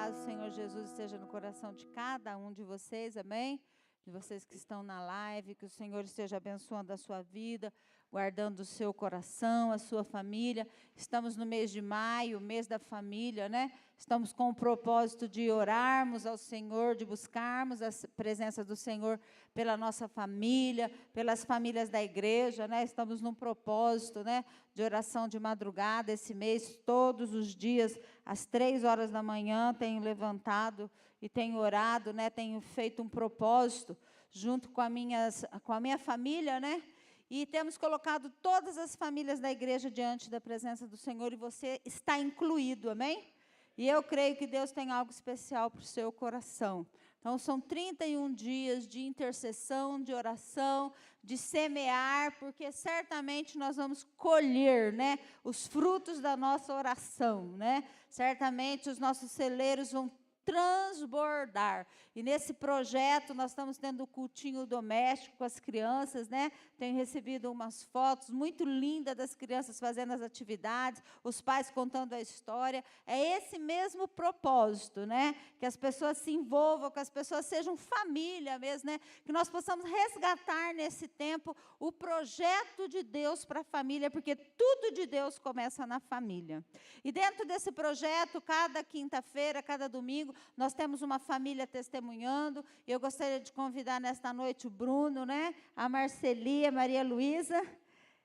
paz do Senhor Jesus esteja no coração de cada um de vocês, amém? De vocês que estão na live, que o Senhor esteja abençoando a sua vida, guardando o seu coração, a sua família. Estamos no mês de maio, mês da família, né? Estamos com o propósito de orarmos ao Senhor, de buscarmos a presença do Senhor pela nossa família, pelas famílias da igreja, né? Estamos num propósito, né, de oração de madrugada esse mês, todos os dias, às 3 horas da manhã, tenho levantado e tenho orado, né? Tenho feito um propósito junto com a minha família, né? E temos colocado todas as famílias da igreja diante da presença do Senhor, e você está incluído, amém? E eu creio que Deus tem algo especial para o seu coração. Então, são 31 dias de intercessão, de oração, de semear, porque certamente nós vamos colher, né, os frutos da nossa oração, né? Certamente os nossos celeiros vão transbordar. E nesse projeto nós estamos tendo o cultinho doméstico com as crianças, né? Tenho recebido umas fotos muito lindas das crianças fazendo as atividades, os pais contando a história. É esse mesmo propósito, né? Que as pessoas se envolvam, que as pessoas sejam família mesmo, né? Que nós possamos resgatar nesse tempo o projeto de Deus para a família, porque tudo de Deus começa na família. E dentro desse projeto, cada quinta-feira, cada domingo, nós temos uma família testemunhando. Eu gostaria de convidar nesta noite o Bruno, né? A Marcelia, a Maria Luísa.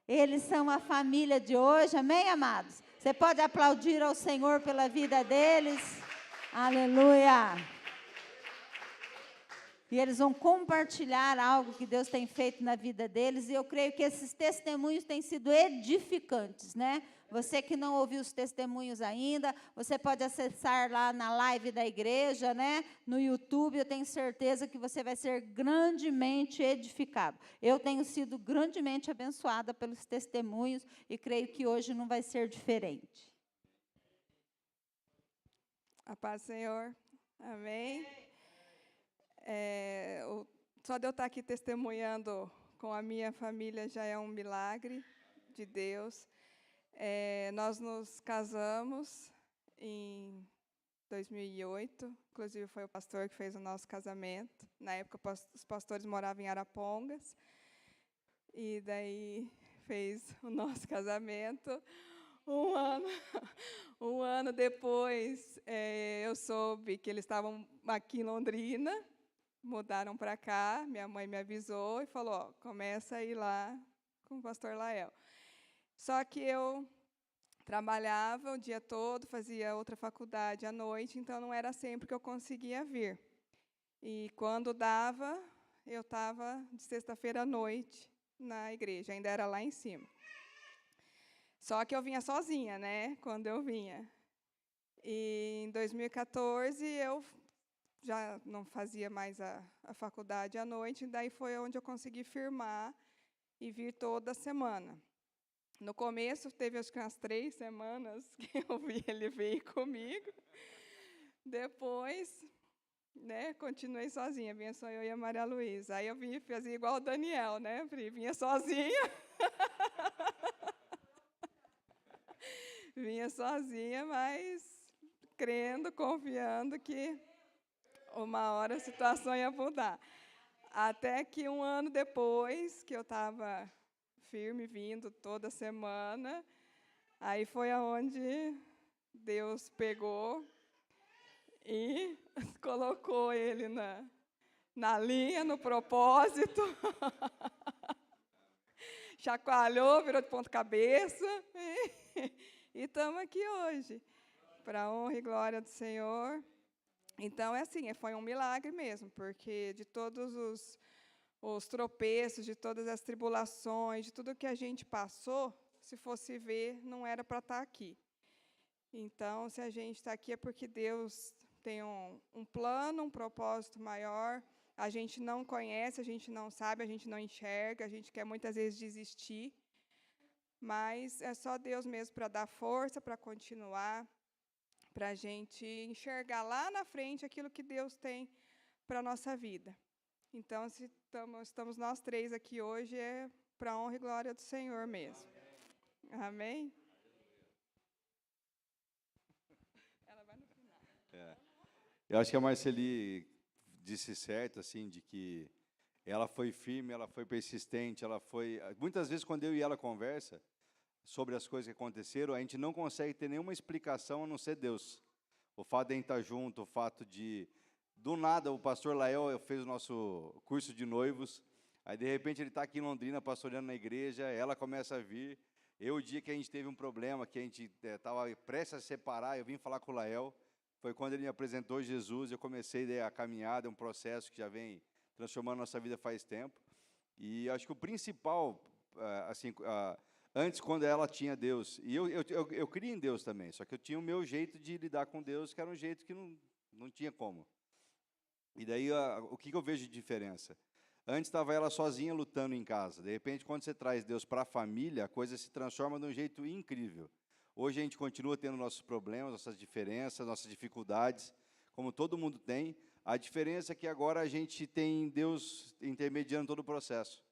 Eles são a família de hoje, amém, amados? Você pode aplaudir ao Senhor pela vida deles. Aleluia! E eles vão compartilhar algo que Deus tem feito na vida deles, e eu creio que esses testemunhos têm sido edificantes, né? Você que não ouviu os testemunhos ainda, você pode acessar lá na live da igreja, né? No YouTube, eu tenho certeza que você vai ser grandemente edificado. Eu tenho sido grandemente abençoada pelos testemunhos, e creio que hoje não vai ser diferente. A paz do Senhor. Amém. Só de eu estar aqui testemunhando com a minha família já é um milagre de Deus. Nós nos casamos em 2008, inclusive foi o pastor que fez o nosso casamento. Na época, os pastores moravam em Arapongas, e daí fez o nosso casamento. Um ano depois, eu soube que eles estavam aqui em Londrina, mudaram para cá, minha mãe me avisou e falou, ó, começa a ir lá com o pastor Lael. Só que eu trabalhava o dia todo, fazia outra faculdade à noite, então não era sempre que eu conseguia vir. E quando dava, eu estava de sexta-feira à noite na igreja, ainda era lá em cima. Só que eu vinha sozinha, né, quando eu vinha. E em 2014, eu já não fazia mais a faculdade à noite, e daí foi onde eu consegui firmar e vir toda semana. No começo, teve acho que umas 3 semanas que ele veio comigo. Depois, né, continuei sozinha, vinha só eu e a Maria Luísa. Aí eu fazia igual o Daniel, né, vinha sozinha. Vinha sozinha, mas crendo, confiando que uma hora a situação ia mudar. Até que um ano depois, que eu estava firme, vindo toda semana, aí foi aonde Deus pegou e colocou ele na linha, no propósito. Chacoalhou, virou de ponta cabeça. E estamos aqui hoje, para a honra e glória do Senhor. Então, foi um milagre mesmo, porque de todos os tropeços, de todas as tribulações, de tudo que a gente passou, se fosse ver, não era para estar aqui. Então, se a gente está aqui é porque Deus tem um plano, um propósito maior. A gente não conhece, a gente não sabe, a gente não enxerga, a gente quer muitas vezes desistir. Mas é só Deus mesmo para dar força, para continuar, para a gente enxergar lá na frente aquilo que Deus tem para a nossa vida. Então, se estamos nós 3 aqui hoje, é para a honra e glória do Senhor mesmo. Amém? Ela vai no final. Eu acho que a Marceli disse certo, assim, de que ela foi firme, ela foi persistente, ela foi... Muitas vezes, quando eu e ela conversa sobre as coisas que aconteceram, a gente não consegue ter nenhuma explicação a não ser Deus. O fato de a gente estar junto, o fato de... Do nada, o pastor Lael fez o nosso curso de noivos, aí, de repente, ele está aqui em Londrina, pastoreando na igreja, ela começa a vir. O dia que a gente teve um problema, que a gente estava prestes a se separar, eu vim falar com o Lael, foi quando ele me apresentou Jesus, eu comecei a caminhada, um processo que já vem transformando a nossa vida faz tempo. E acho que o principal, assim, antes, quando ela tinha Deus, e eu criei em Deus também, só que eu tinha o meu jeito de lidar com Deus, que era um jeito que não tinha como. E daí, o que eu vejo de diferença? Antes estava ela sozinha lutando em casa. De repente, quando você traz Deus para a família, a coisa se transforma de um jeito incrível. Hoje a gente continua tendo nossos problemas, nossas diferenças, nossas dificuldades, como todo mundo tem. A diferença é que agora a gente tem Deus intermediando todo o processo.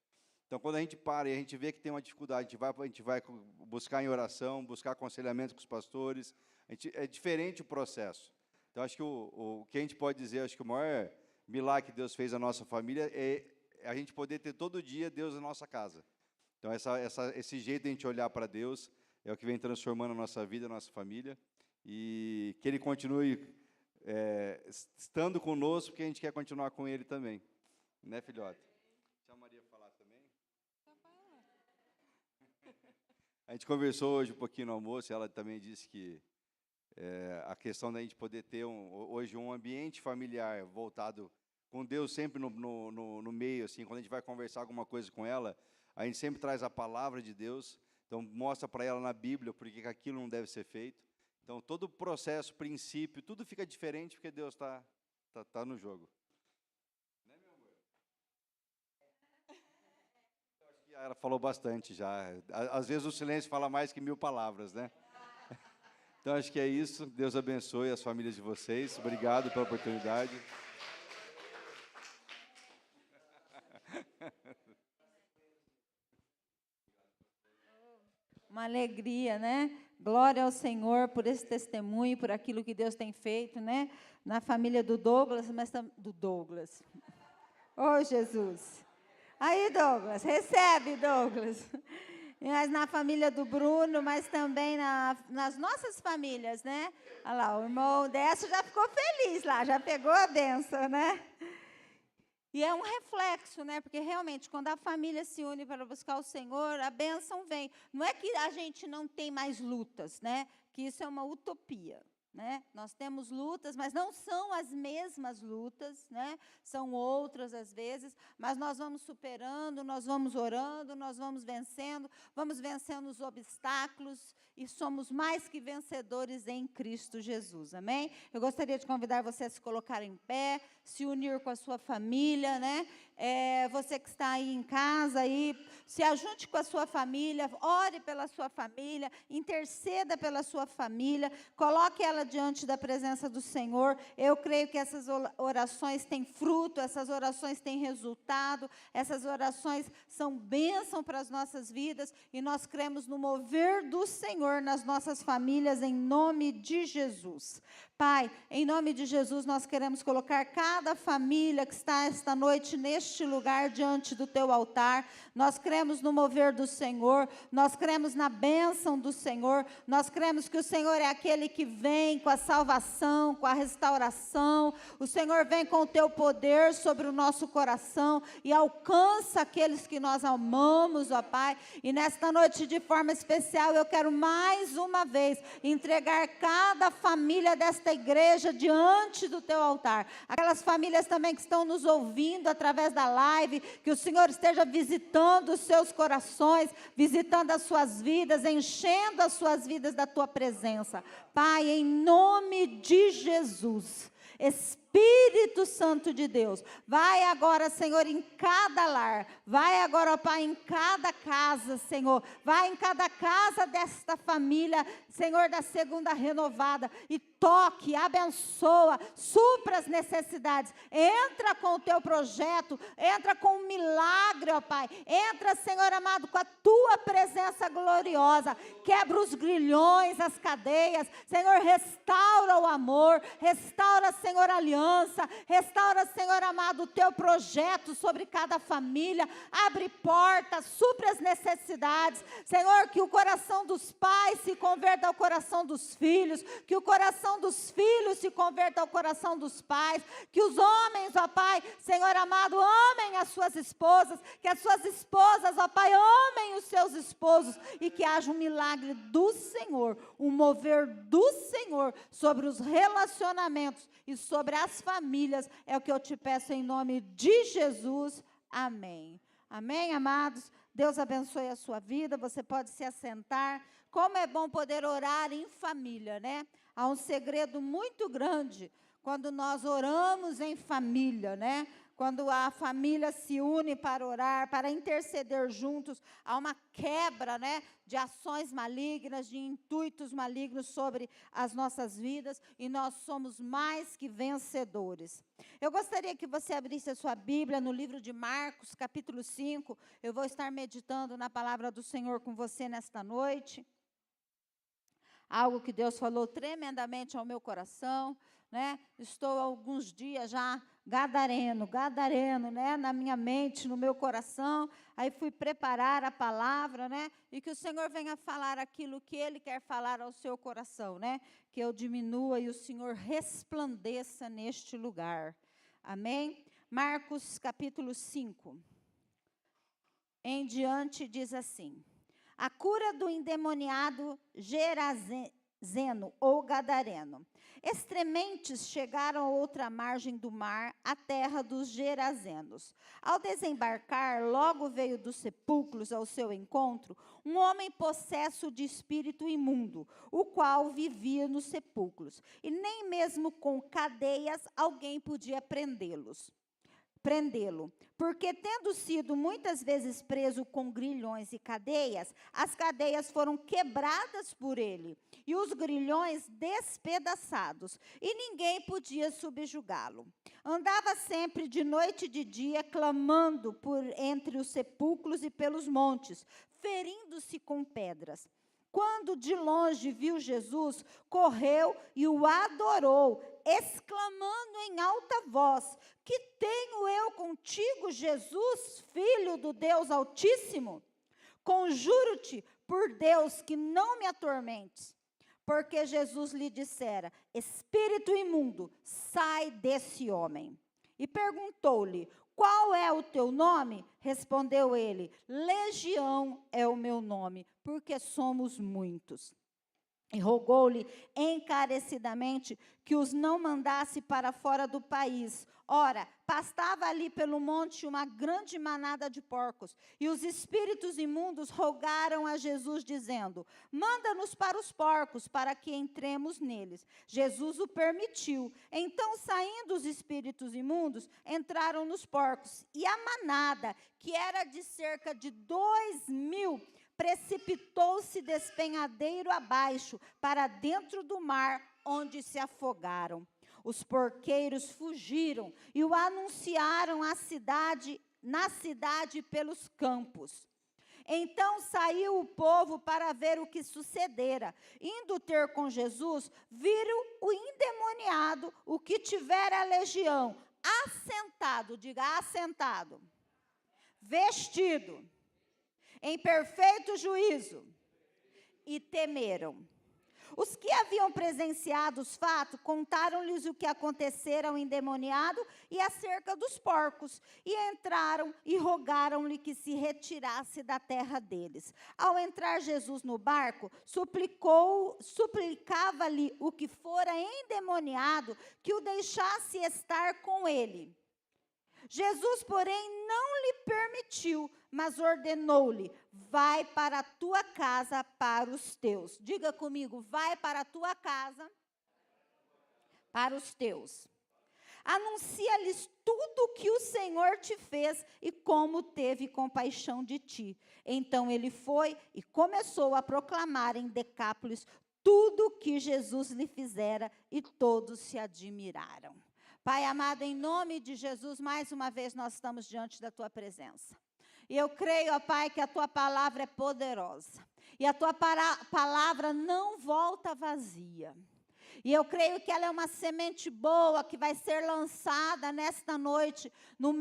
Então, quando a gente para e a gente vê que tem uma dificuldade, a gente vai buscar em oração, buscar aconselhamento com os pastores. É diferente o processo. Então, acho que o que a gente pode dizer, acho que o maior milagre que Deus fez na nossa família é a gente poder ter todo dia Deus na nossa casa. Então, esse jeito de a gente olhar para Deus é o que vem transformando a nossa vida, a nossa família, e que Ele continue estando conosco, porque a gente quer continuar com Ele também. Né, filhote? Deixa a Maria falar também. A gente conversou hoje um pouquinho no almoço, e ela também disse que a questão da gente poder ter hoje um ambiente familiar voltado com Deus sempre no meio, assim, quando a gente vai conversar alguma coisa com ela, a gente sempre traz a palavra de Deus, então mostra para ela na Bíblia porque aquilo não deve ser feito. Então todo o processo, princípio, tudo fica diferente porque Deus está no jogo. Né, meu amor? Eu acho que ela falou bastante já. Às vezes o silêncio fala mais que 1000 palavras, né? Então acho que é isso. Deus abençoe as famílias de vocês. Obrigado pela oportunidade. Uma alegria, né? Glória ao Senhor por esse testemunho, por aquilo que Deus tem feito, né? Na família do Douglas, mas do Douglas. Oh, Jesus. Aí, Douglas, recebe, Douglas. Mas na família do Bruno, mas também nas nossas famílias, né? Olha lá, o irmão Décio já ficou feliz lá, já pegou a bênção, né? E é um reflexo, né? Porque realmente, quando a família se une para buscar o Senhor, a bênção vem. Não é que a gente não tem mais lutas, né? Que isso é uma utopia, né? Nós temos lutas, mas não são as mesmas lutas, né? São outras às vezes, mas nós vamos superando, nós vamos orando, nós vamos vencendo os obstáculos e somos mais que vencedores em Cristo Jesus, amém? Eu gostaria de convidar você a se colocar em pé, se unir com a sua família, né? Você que está aí em casa, aí, se ajunte com a sua família, ore pela sua família, interceda pela sua família, coloque ela diante da presença do Senhor. Eu creio que essas orações têm fruto, essas orações têm resultado, essas orações são bênção para as nossas vidas, e nós cremos no mover do Senhor nas nossas famílias, em nome de Jesus. Pai, em nome de Jesus, nós queremos colocar cada família que está esta noite neste lugar diante do teu altar. Nós cremos no mover do Senhor, nós cremos na bênção do Senhor, nós cremos que o Senhor é aquele que vem com a salvação, com a restauração. O Senhor vem com o teu poder sobre o nosso coração e alcança aqueles que nós amamos, ó Pai. E nesta noite, de forma especial, eu quero mais uma vez entregar cada família desta igreja diante do teu altar. Aquelas famílias também que estão nos ouvindo através da live, que o Senhor esteja visitando os seus corações, visitando as suas vidas, enchendo as suas vidas da tua presença. Pai, em nome de Jesus, Espírito Santo de Deus, vai agora, Senhor, em cada lar, vai agora, ó Pai, em cada casa, Senhor, vai em cada casa desta família, Senhor, da Segunda Renovada, e toque, abençoa, supra as necessidades, entra com o teu projeto, entra com um milagre, ó Pai, entra, Senhor amado, com a tua presença gloriosa, quebra os grilhões, as cadeias. Senhor, restaura o amor, restaura, Senhor, a aliança, restaura, Senhor amado, o teu projeto sobre cada família. Abre portas, supre as necessidades. Senhor, que o coração dos pais se converta ao coração dos filhos, que o coração dos filhos se converta ao coração dos pais, que os homens, ó Pai, Senhor amado, amem as suas esposas, que as suas esposas, ó Pai, amem os seus esposos, e que haja um milagre do Senhor, um mover do Senhor sobre os relacionamentos e sobre as famílias. É o que eu te peço em nome de Jesus. Amém. Amém, amados? Deus abençoe a sua vida. Você pode se assentar. Como é bom poder orar em família, né? Há um segredo muito grande quando nós oramos em família, né? Quando a família se une para orar, para interceder juntos, há uma quebra, né, de ações malignas, de intuitos malignos sobre as nossas vidas, e nós somos mais que vencedores. Eu gostaria que você abrisse a sua Bíblia no livro de Marcos, capítulo 5. Eu vou estar meditando na palavra do Senhor com você nesta noite. Algo que Deus falou tremendamente ao meu coração, né? Estou há alguns dias já gadareno, né? Na minha mente, no meu coração. Aí fui preparar a palavra, né? E que o Senhor venha falar aquilo que Ele quer falar ao seu coração, né? Que eu diminua e o Senhor resplandeça neste lugar. Amém? Marcos capítulo 5. Em diante diz assim: a cura do endemoniado Gerazeno ou Gadareno. Extrementes chegaram a outra margem do mar, a terra dos Gerazenos. Ao desembarcar, logo veio dos sepulcros ao seu encontro um homem possesso de espírito imundo, o qual vivia nos sepulcros, e nem mesmo com cadeias alguém podia prendê-lo, porque tendo sido muitas vezes preso com grilhões e cadeias, as cadeias foram quebradas por ele, e os grilhões despedaçados, e ninguém podia subjugá-lo. Andava sempre de noite e de dia, clamando por entre os sepulcros e pelos montes, ferindo-se com pedras. Quando de longe viu Jesus, correu e o adorou, exclamando em alta voz: que tenho eu contigo, Jesus, Filho do Deus Altíssimo? Conjuro-te por Deus que não me atormentes. Porque Jesus lhe dissera: espírito imundo, sai desse homem. E perguntou-lhe: qual é o teu nome? Respondeu ele: Legião é o meu nome, porque somos muitos. E rogou-lhe encarecidamente que os não mandasse para fora do país. Ora, pastava ali pelo monte uma grande manada de porcos. E os espíritos imundos rogaram a Jesus, dizendo: manda-nos para os porcos, para que entremos neles. Jesus o permitiu. Então, saindo os espíritos imundos, entraram nos porcos. E a manada, que era de cerca de 2.000, precipitou-se despenhadeiro abaixo, para dentro do mar, onde se afogaram. Os porqueiros fugiram e o anunciaram na cidade pelos campos. Então saiu o povo para ver o que sucedera. Indo ter com Jesus, viram o endemoniado, o que tivera a legião, assentado, diga assentado, vestido, em perfeito juízo, e temeram. Os que haviam presenciado os fatos, contaram-lhes o que acontecera ao endemoniado e acerca dos porcos, e entraram e rogaram-lhe que se retirasse da terra deles. Ao entrar Jesus no barco, suplicava-lhe o que fora endemoniado, que o deixasse estar com ele. Jesus, porém, não lhe permitiu, mas ordenou-lhe: vai para a tua casa, para os teus. Diga comigo: vai para a tua casa, para os teus. Anuncia-lhes tudo o que o Senhor te fez e como teve compaixão de ti. Então ele foi e começou a proclamar em Decápolis tudo o que Jesus lhe fizera, e todos se admiraram. Pai amado, em nome de Jesus, mais uma vez nós estamos diante da tua presença. E eu creio, ó Pai, que a tua palavra é poderosa. E a tua palavra não volta vazia. E eu creio que ela é uma semente boa que vai ser lançada nesta noite no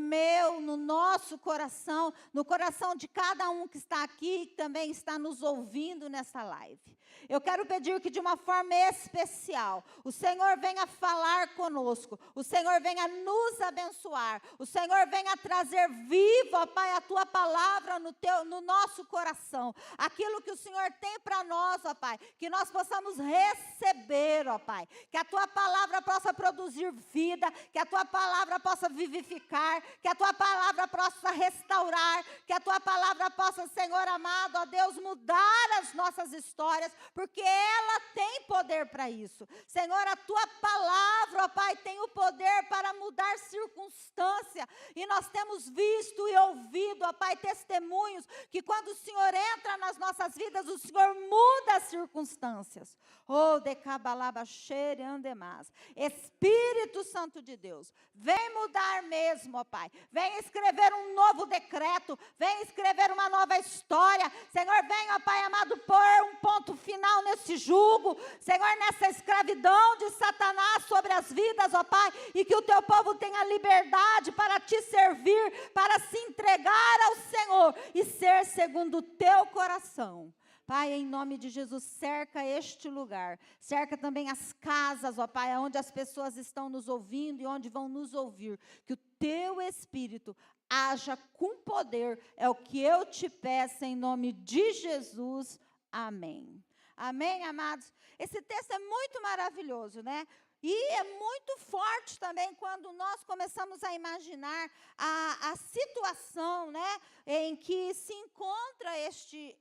nosso coração, no coração de cada um que está aqui e que também está nos ouvindo nessa live. Eu quero pedir que de uma forma especial, o Senhor venha falar conosco, o Senhor venha nos abençoar, o Senhor venha trazer vivo, ó Pai, a tua palavra no nosso coração. Aquilo que o Senhor tem para nós, ó Pai, que nós possamos receber, ó Pai. Que a tua palavra possa produzir vida, que a tua palavra possa vivificar, que a tua palavra possa restaurar, que a tua palavra possa, Senhor amado, ó Deus, mudar as nossas histórias, porque ela tem poder para isso. Senhor, a tua palavra, ó Pai, tem o poder para mudar circunstância, e nós temos visto e ouvido, ó Pai, testemunhos, que quando o Senhor entra nas nossas vidas, o Senhor muda as circunstâncias. Oh, decabalaba cheire andemas. Espírito Santo de Deus, vem mudar mesmo, ó Pai. Vem escrever um novo decreto, vem escrever uma nova história. Senhor, vem, ó Pai amado, pôr um ponto final nesse jugo. Senhor, nessa escravidão de Satanás sobre as vidas, ó Pai, e que o teu povo tenha liberdade para te servir, para se entregar ao Senhor e ser segundo o teu coração. Pai, em nome de Jesus, cerca este lugar, cerca também as casas, ó Pai, onde as pessoas estão nos ouvindo e onde vão nos ouvir, que o teu Espírito haja com poder, é o que eu te peço em nome de Jesus, amém. Amém, amados? Esse texto é muito maravilhoso, né? E é muito forte também quando nós começamos a imaginar a situação, né, em que se encontra este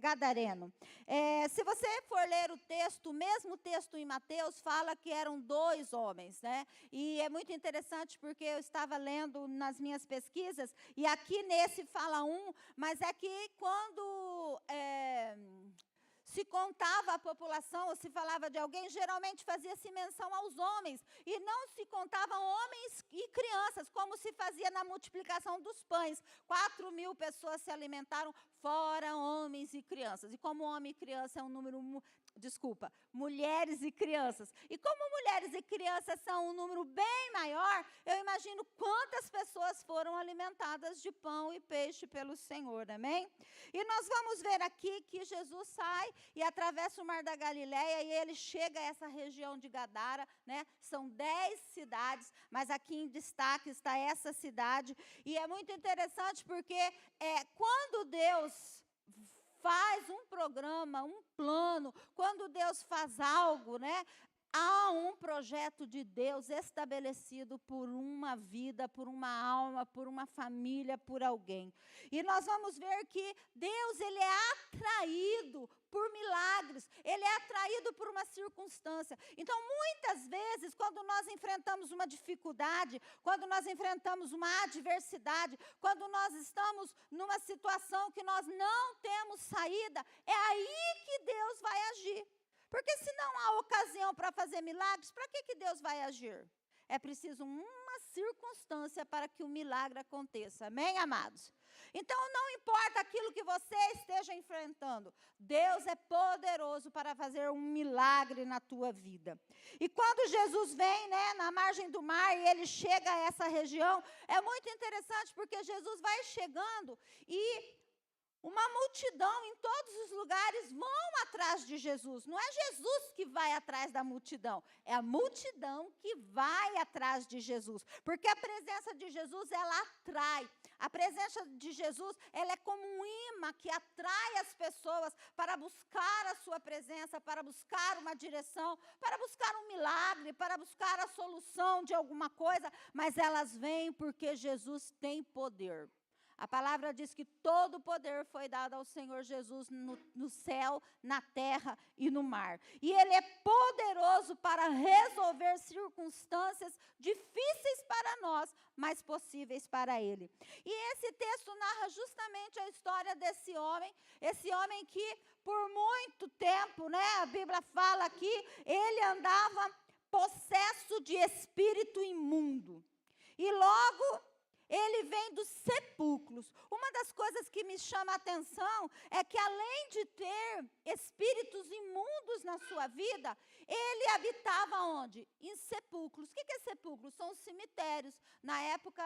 gadareno. Se você for ler o texto, o mesmo texto em Mateus fala que eram 2 homens, né? E é muito interessante porque eu estava lendo nas minhas pesquisas, e aqui nesse fala mas é que quando se contava a população, ou se falava de alguém, geralmente fazia-se menção aos homens, e não se contavam homens e crianças, como se fazia na multiplicação dos pães. 4.000 pessoas se alimentaram, fora homens e crianças. E como homem e criança é um número, mulheres e crianças. E como mulheres e crianças são um número bem maior, eu imagino quantas pessoas foram alimentadas de pão e peixe pelo Senhor, amém? E nós vamos ver aqui que Jesus sai e atravessa o Mar da Galileia e ele chega a essa região de Gadara, né? São 10 cidades, mas aqui em destaque está essa cidade. E é muito interessante porque quando Deus faz um programa, um plano, quando Deus faz algo, né? Há um projeto de Deus estabelecido por uma vida, por uma alma, por uma família, por alguém. E nós vamos ver que Deus, ele é atraído por milagres, ele é atraído por uma circunstância. Então, muitas vezes, quando nós enfrentamos uma dificuldade, quando nós enfrentamos uma adversidade, quando nós estamos numa situação que nós não temos saída, é aí que Deus vai agir. Porque se não há ocasião para fazer milagres, para que Deus vai agir? É preciso uma circunstância para que o milagre aconteça. Amém, amados? Então, não importa aquilo que você esteja enfrentando, Deus é poderoso para fazer um milagre na tua vida. E quando Jesus vem, né, na margem do mar e ele chega a essa região, é muito interessante porque Jesus vai chegando e uma multidão em todos os lugares vão atrás de Jesus. Não é Jesus que vai atrás da multidão, é a multidão que vai atrás de Jesus. Porque a presença de Jesus, ela atrai. A presença de Jesus, ela é como um imã que atrai as pessoas para buscar a sua presença, para buscar uma direção, para buscar um milagre, para buscar a solução de alguma coisa, mas elas vêm porque Jesus tem poder. A palavra diz que todo o poder foi dado ao Senhor Jesus no céu, na terra e no mar. E Ele é poderoso para resolver circunstâncias difíceis para nós, mas possíveis para Ele. E esse texto narra justamente a história desse homem que por muito tempo, né, a Bíblia fala aqui, ele andava possesso de espírito imundo. E logo ele vem dos sepulcros. Uma das coisas que me chama a atenção é que, além de ter espíritos imundos na sua vida, ele habitava onde? Em sepulcros. O que é sepulcros? São os cemitérios. Na época,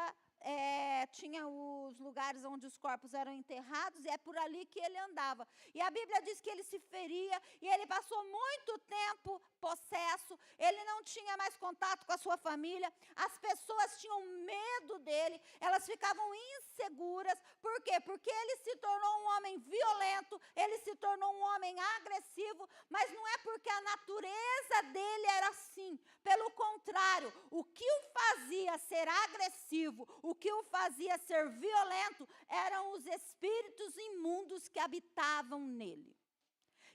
tinha os lugares onde os corpos eram enterrados, e é por ali que ele andava. E a Bíblia diz que ele se feria, e ele passou muito tempo possesso, ele não tinha mais contato com a sua família, as pessoas tinham medo dele, elas ficavam inseguras. Por quê? Porque ele se tornou um homem violento, ele se tornou um homem agressivo, mas não é porque a natureza dele era assim. Pelo contrário, o que o fazia ser agressivo, o que o fazia ser violento, eram os espíritos imundos que habitavam nele.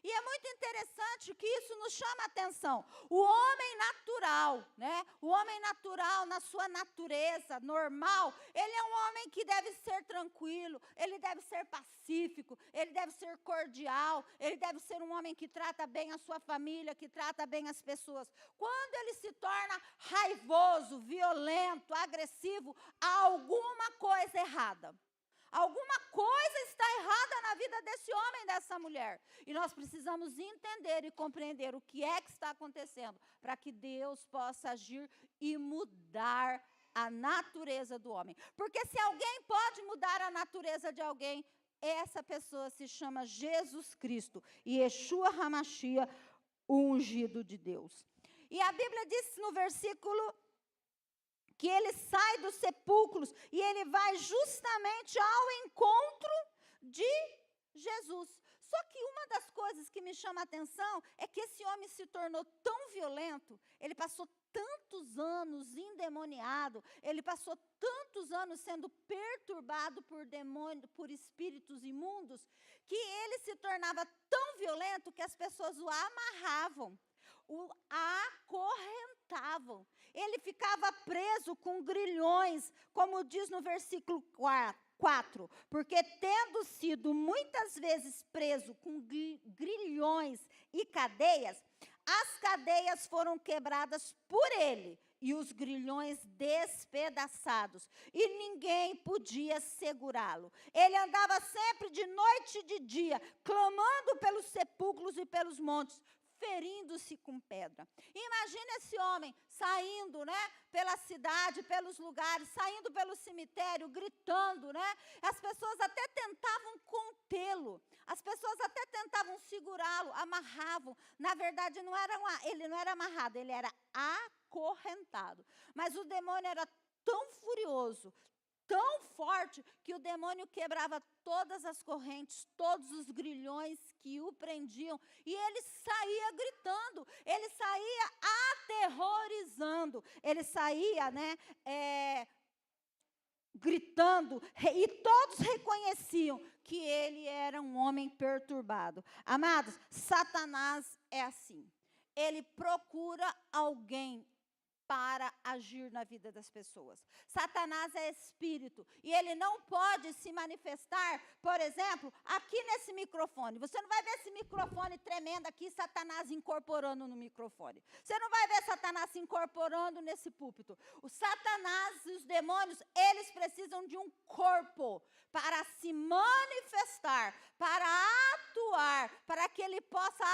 E é muito interessante que isso nos chama a atenção. O homem natural, né? O homem natural, na sua natureza normal, ele é um homem que deve ser tranquilo, ele deve ser pacífico, ele deve ser cordial, ele deve ser um homem que trata bem a sua família, que trata bem as pessoas. Quando ele se torna raivoso, violento, agressivo, há alguma coisa errada. Alguma coisa está errada na vida desse homem, dessa mulher. E nós precisamos entender e compreender o que é que está acontecendo, para que Deus possa agir e mudar a natureza do homem. Porque se alguém pode mudar a natureza de alguém, essa pessoa se chama Jesus Cristo, e Yeshua HaMashiach, o ungido de Deus. E a Bíblia diz no versículo que ele sai dos sepulcros e ele vai justamente ao encontro de Jesus. Só que uma das coisas que me chama a atenção é que esse homem se tornou tão violento, ele passou tantos anos endemoniado, ele passou tantos anos sendo perturbado por demônios, por espíritos imundos, que ele se tornava tão violento que as pessoas o amarravam, o acorrentavam. Ele ficava preso com grilhões, como diz no versículo 4, porque tendo sido muitas vezes preso com grilhões e cadeias, as cadeias foram quebradas por ele e os grilhões despedaçados, e ninguém podia segurá-lo. Ele andava sempre de noite e de dia, clamando pelos sepulcros e pelos montes, ferindo-se com pedra. Imagina esse homem saindo, né, pela cidade, pelos lugares, saindo pelo cemitério, gritando, né? As pessoas até tentavam contê-lo, as pessoas até tentavam segurá-lo, amarravam. Na verdade, ele não era amarrado, ele era acorrentado. Mas o demônio era tão furioso, tão forte, que o demônio quebrava todas as correntes, todos os grilhões que o prendiam, e ele saía gritando, ele saía aterrorizando, ele saía, né, gritando, e todos reconheciam que ele era um homem perturbado. Amados, Satanás é assim, ele procura alguém para agir na vida das pessoas. Satanás é espírito, e ele não pode se manifestar, por exemplo, aqui nesse microfone. Você não vai ver esse microfone tremendo aqui, Satanás incorporando no microfone. Você não vai ver Satanás se incorporando nesse púlpito. O Satanás e os demônios, eles precisam de um corpo para se manifestar, para atuar, para que ele possa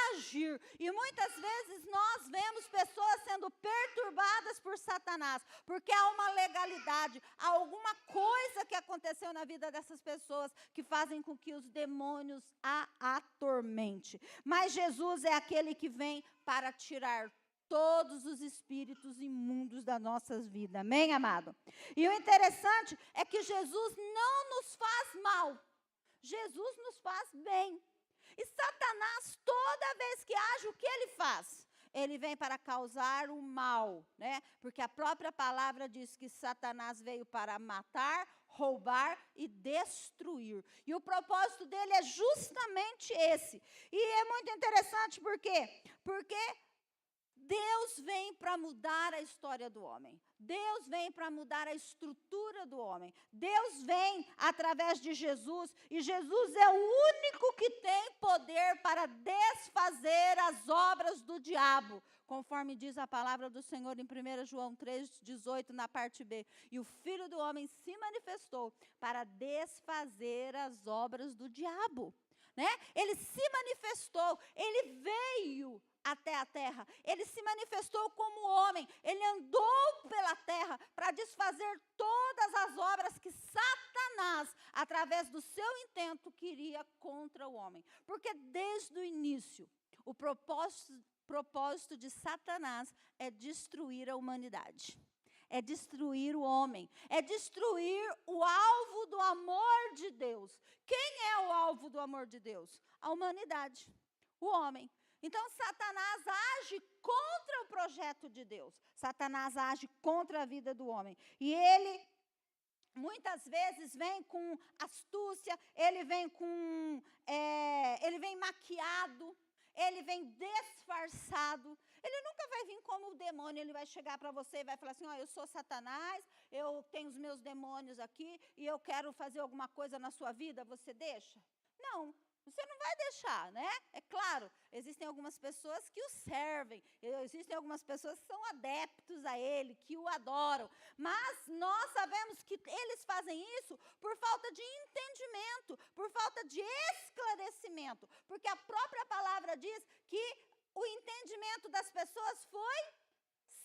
agir. E muitas vezes nós vemos pessoas sendo perturbadas por Satanás, porque há uma legalidade, há alguma coisa que aconteceu na vida dessas pessoas que fazem com que os demônios a atormente. Mas Jesus é aquele que vem para tirar todos os espíritos imundos das nossas vidas. Amém, amado? E o interessante é que Jesus não nos faz mal. Jesus nos faz bem. E Satanás, toda vez que age, o que ele faz? Ele vem para causar o mal, né? Porque a própria palavra diz que Satanás veio para matar, roubar e destruir. E o propósito dele é justamente esse. E é muito interessante, por quê? Porque Deus vem para mudar a história do homem. Deus vem para mudar a estrutura do homem. Deus vem através de Jesus, e Jesus é o único que tem poder para desfazer as obras do diabo, conforme diz a palavra do Senhor em 1 João 3,18, na parte B. E o Filho do Homem se manifestou para desfazer as obras do diabo. Né? Ele se manifestou, ele veio até a terra, ele se manifestou como homem, ele andou pela terra para desfazer todas as obras que Satanás, através do seu intento, queria contra o homem. Porque desde o início, o propósito de Satanás é destruir a humanidade. É destruir o homem, é destruir o alvo do amor de Deus. Quem é o alvo do amor de Deus? A humanidade, o homem. Então, Satanás age contra o projeto de Deus. Satanás age contra a vida do homem. E ele, muitas vezes, vem com astúcia, ele vem maquiado, ele vem disfarçado. Ele nunca vai vir como o demônio, ele vai chegar para você e vai falar assim, eu sou Satanás, eu tenho os meus demônios aqui e eu quero fazer alguma coisa na sua vida, você deixa? Não, você não vai deixar, né? É claro, existem algumas pessoas que o servem, existem algumas pessoas que são adeptos a ele, que o adoram, mas nós sabemos que eles fazem isso por falta de entendimento, por falta de esclarecimento, porque a própria palavra diz que o entendimento das pessoas foi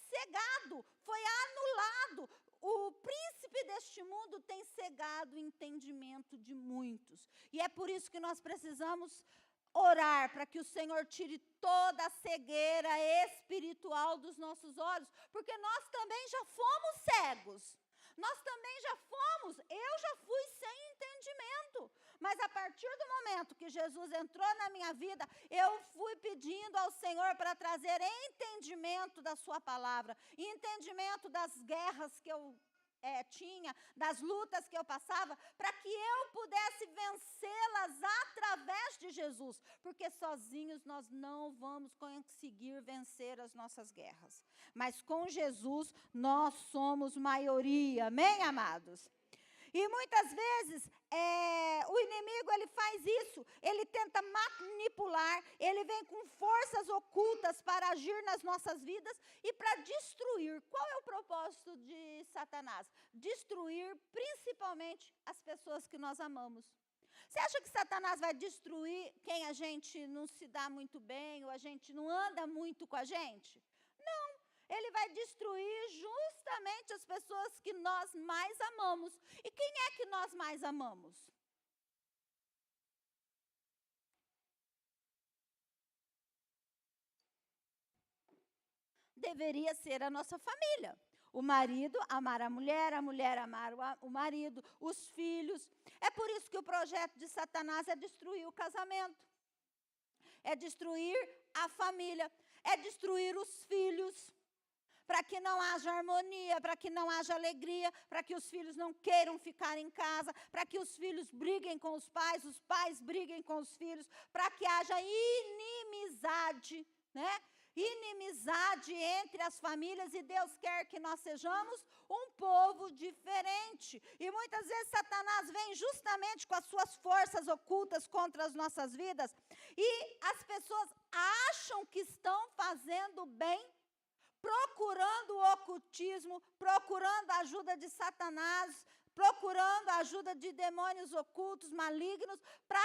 cegado, foi anulado. O príncipe deste mundo tem cegado o entendimento de muitos. E é por isso que nós precisamos orar para que o Senhor tire toda a cegueira espiritual dos nossos olhos, porque nós também já fomos cegos. Nós também já fomos, eu já fui sem entendimento. Mas a partir do momento que Jesus entrou na minha vida, eu fui pedindo ao Senhor para trazer entendimento da sua palavra, entendimento das guerras que eu tinha, das lutas que eu passava, para que eu pudesse vencê-las através de Jesus, porque sozinhos nós não vamos conseguir vencer as nossas guerras, mas com Jesus nós somos maioria, amém, amados? E muitas vezes o inimigo ele faz isso, ele tenta manipular, ele vem com forças ocultas para agir nas nossas vidas e para destruir. Qual é o propósito de Satanás? Destruir principalmente as pessoas que nós amamos. Você acha que Satanás vai destruir quem a gente não se dá muito bem ou a gente não anda muito com a gente? Não. Ele vai destruir justamente as pessoas que nós mais amamos. E quem é que nós mais amamos? Deveria ser a nossa família. O marido amar a mulher amar o marido, os filhos. É por isso que o projeto de Satanás é destruir o casamento. É destruir a família. É destruir os filhos. Para que não haja harmonia, para que não haja alegria, para que os filhos não queiram ficar em casa, para que os filhos briguem com os pais briguem com os filhos, para que haja inimizade, né? Inimizade entre as famílias, e Deus quer que nós sejamos um povo diferente. E muitas vezes Satanás vem justamente com as suas forças ocultas contra as nossas vidas, e as pessoas acham que estão fazendo bem, procurando o ocultismo, procurando a ajuda de Satanás, procurando a ajuda de demônios ocultos, malignos, para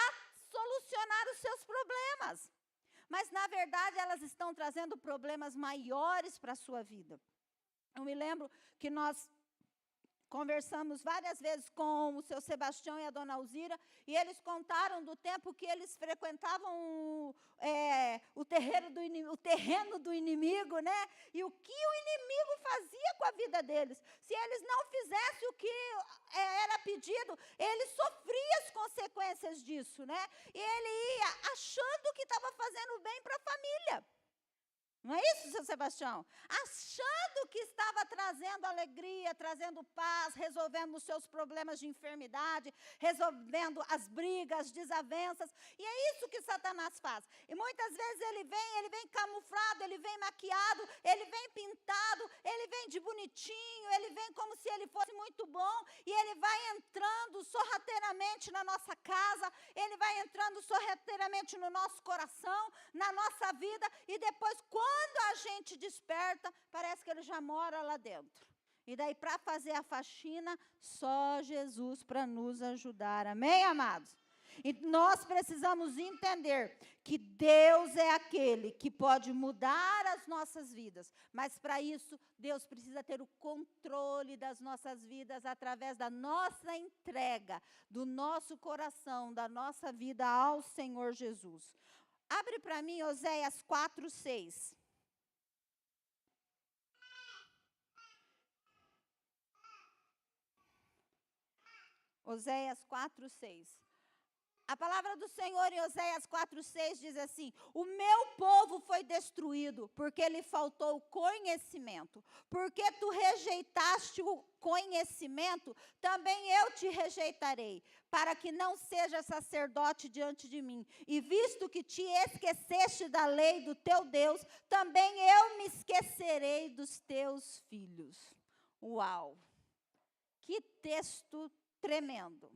solucionar os seus problemas. Mas, na verdade, elas estão trazendo problemas maiores para a sua vida. Eu me lembro que nós conversamos várias vezes com o seu Sebastião e a dona Alzira, e eles contaram do tempo que eles frequentavam o terreno do inimigo, né? E o que o inimigo fazia com a vida deles. Se eles não fizessem o que era pedido, ele sofria as consequências disso, né? E ele ia achando que estava fazendo bem para a família. Não é isso, seu Sebastião? Achando que estava trazendo alegria, trazendo paz, resolvendo os seus problemas de enfermidade, resolvendo as brigas, as desavenças. E é isso que Satanás faz. E muitas vezes ele vem camuflado, ele vem maquiado, ele vem pintado, ele vem de bonitinho, ele vem como se ele fosse muito bom, e ele vai entrando sorrateiramente na nossa casa, ele vai entrando sorrateiramente no nosso coração, na nossa vida, e depois, quando a gente desperta, parece que ele já mora lá dentro. E daí, para fazer a faxina, só Jesus para nos ajudar. Amém, amados? E nós precisamos entender que Deus é aquele que pode mudar as nossas vidas. Mas, para isso, Deus precisa ter o controle das nossas vidas através da nossa entrega, do nosso coração, da nossa vida ao Senhor Jesus. Abre para mim Oséias 4:6. Oséias 4:6. A palavra do Senhor em Oséias 4:6 diz assim: o meu povo foi destruído porque lhe faltou conhecimento. Porque tu rejeitaste o conhecimento, também eu te rejeitarei, para que não seja sacerdote diante de mim. E visto que te esqueceste da lei do teu Deus, também eu me esquecerei dos teus filhos. Uau! Que texto tremendo.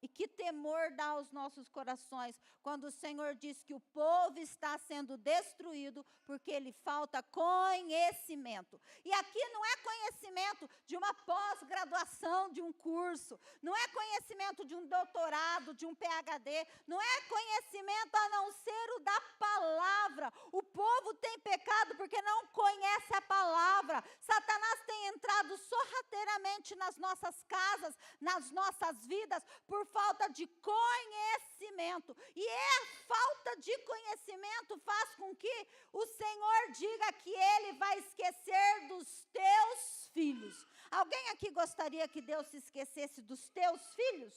E que temor dá aos nossos corações quando o Senhor diz que o povo está sendo destruído porque lhe falta conhecimento. E aqui não é conhecimento de uma pós-graduação, de um curso, não é conhecimento de um doutorado, de um PhD, não é conhecimento a não ser o da palavra. O povo tem pecado porque não conhece a palavra. Satanás tem entrado sorrateiramente nas nossas casas, nas nossas vidas, por falta de conhecimento. E a falta de conhecimento faz com que o Senhor diga que Ele vai esquecer dos teus filhos. Alguém aqui gostaria que Deus se esquecesse dos teus filhos?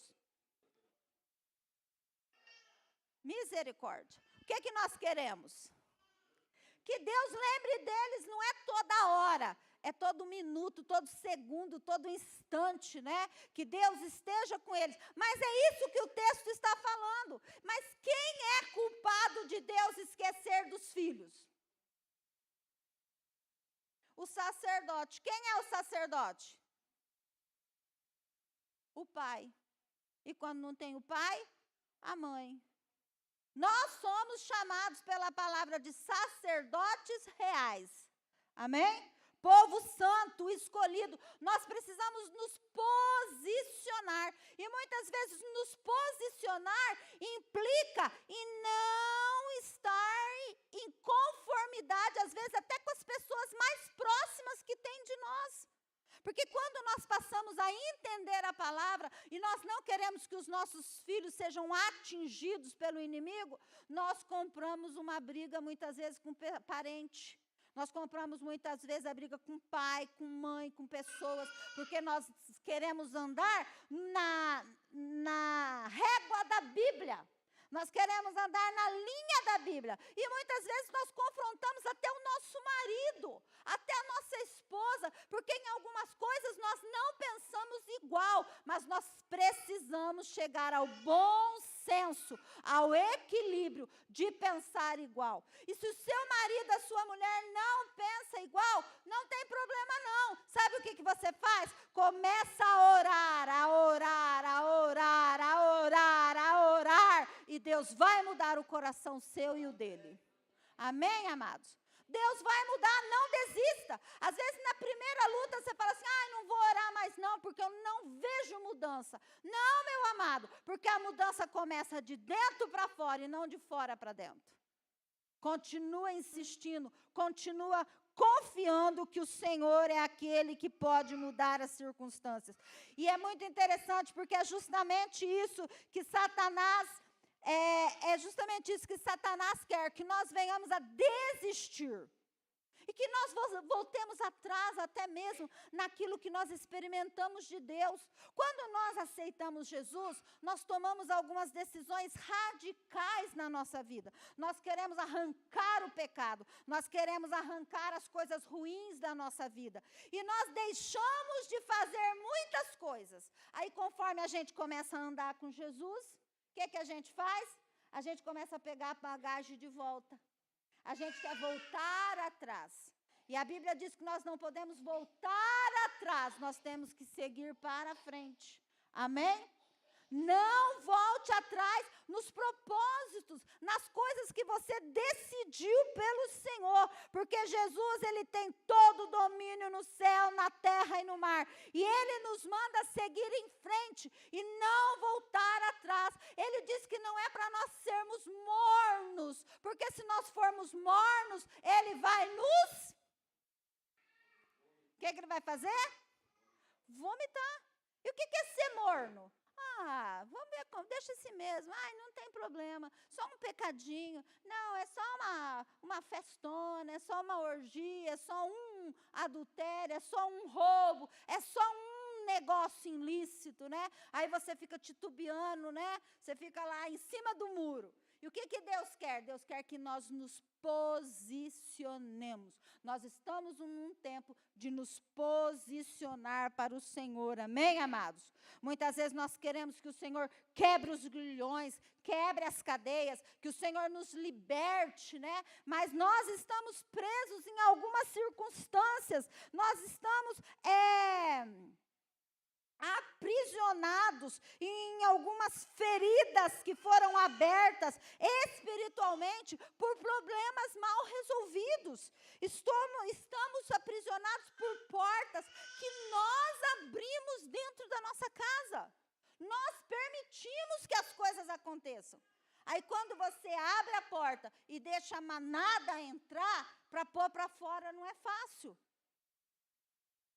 Misericórdia. O que é que nós queremos? Que Deus lembre deles, não é toda hora, é todo minuto, todo segundo, todo instante, né? Que Deus esteja com eles. Mas é isso que o texto está falando. Mas quem é culpado de Deus esquecer dos filhos? O sacerdote. Quem é o sacerdote? O pai. E quando não tem o pai, a mãe. Nós somos chamados pela palavra de sacerdotes reais. Amém? Povo santo, escolhido. Nós precisamos nos posicionar. E muitas vezes nos posicionar implica em não estar em conformidade, às vezes até com as pessoas mais próximas que têm de nós. Porque quando nós passamos a entender a palavra e nós não queremos que os nossos filhos sejam atingidos pelo inimigo, nós compramos uma briga muitas vezes com parente. Nós compramos muitas vezes a briga com pai, com mãe, com pessoas, porque nós queremos andar na régua da Bíblia. Nós queremos andar na linha da Bíblia. E muitas vezes nós confrontamos até o nosso marido, até a nossa esposa, porque em algumas coisas nós não pensamos igual, mas nós precisamos chegar ao bom senso, ao equilíbrio de pensar igual. E se o seu marido, a sua mulher não pensa igual, não tem problema não. Sabe o que você faz? Começa a orar, a orar, a orar, a orar, a orar, e Deus vai mudar o coração seu e o dele. Amém, amados? Deus vai mudar, não desista. Às vezes na primeira luta você fala assim, não vou orar mais não, porque eu não vejo mudança. Não, meu amado, porque a mudança começa de dentro para fora e não de fora para dentro. Continua insistindo, continua confiando que o Senhor é aquele que pode mudar as circunstâncias. E é muito interessante, porque é justamente isso que Satanás... É justamente isso que Satanás quer, que nós venhamos a desistir. E que nós voltemos atrás até mesmo naquilo que nós experimentamos de Deus. Quando nós aceitamos Jesus, nós tomamos algumas decisões radicais na nossa vida. Nós queremos arrancar o pecado, nós queremos arrancar as coisas ruins da nossa vida. E nós deixamos de fazer muitas coisas. Aí, conforme a gente começa a andar com Jesus, o que a gente faz? A gente começa a pegar a bagagem de volta. A gente quer voltar atrás. E a Bíblia diz que nós não podemos voltar atrás, nós temos que seguir para frente. Amém? Não volte atrás nos propósitos, nas coisas que você decidiu pelo Senhor, porque Jesus, Ele tem todo o domínio no céu, na terra e no mar, e Ele nos manda seguir em frente e não voltar atrás. Ele diz que não é para nós sermos mornos, porque se nós formos mornos, Ele vai nos... O que Ele vai fazer? Vomitar. E o que é ser morno? Vamos ver como, deixa assim mesmo, não tem problema, só um pecadinho, não, é só uma festona, é só uma orgia, é só um adultério, é só um roubo, é só um negócio ilícito, né? Aí você fica titubeando, né? Você fica lá em cima do muro. E o que Deus quer? Deus quer que nós nos posicionemos. Nós estamos num tempo de nos posicionar para o Senhor. Amém, amados? Muitas vezes nós queremos que o Senhor quebre os grilhões, quebre as cadeias, que o Senhor nos liberte, né? Mas nós estamos presos em algumas circunstâncias. Nós estamos aprisionados em algumas feridas que foram abertas espiritualmente por problemas mal resolvidos. Estamos aprisionados por portas que nós abrimos dentro da nossa casa. Nós permitimos que as coisas aconteçam. Aí quando você abre a porta e deixa a manada entrar, para pôr para fora não é fácil.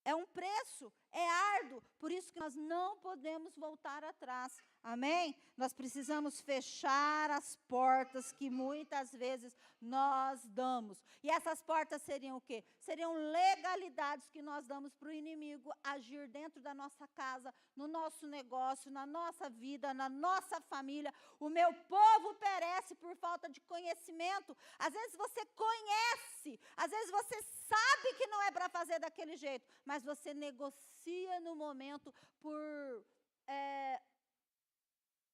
É um preço, é árduo, por isso que nós não podemos voltar atrás, amém? Nós precisamos fechar as portas que muitas vezes nós damos. E essas portas seriam o quê? Seriam legalidades que nós damos para o inimigo agir dentro da nossa casa, no nosso negócio, na nossa vida, na nossa família. O meu povo perece por falta de conhecimento. Às vezes você conhece, às vezes você sabe que não é para fazer daquele jeito, mas você negocia no momento por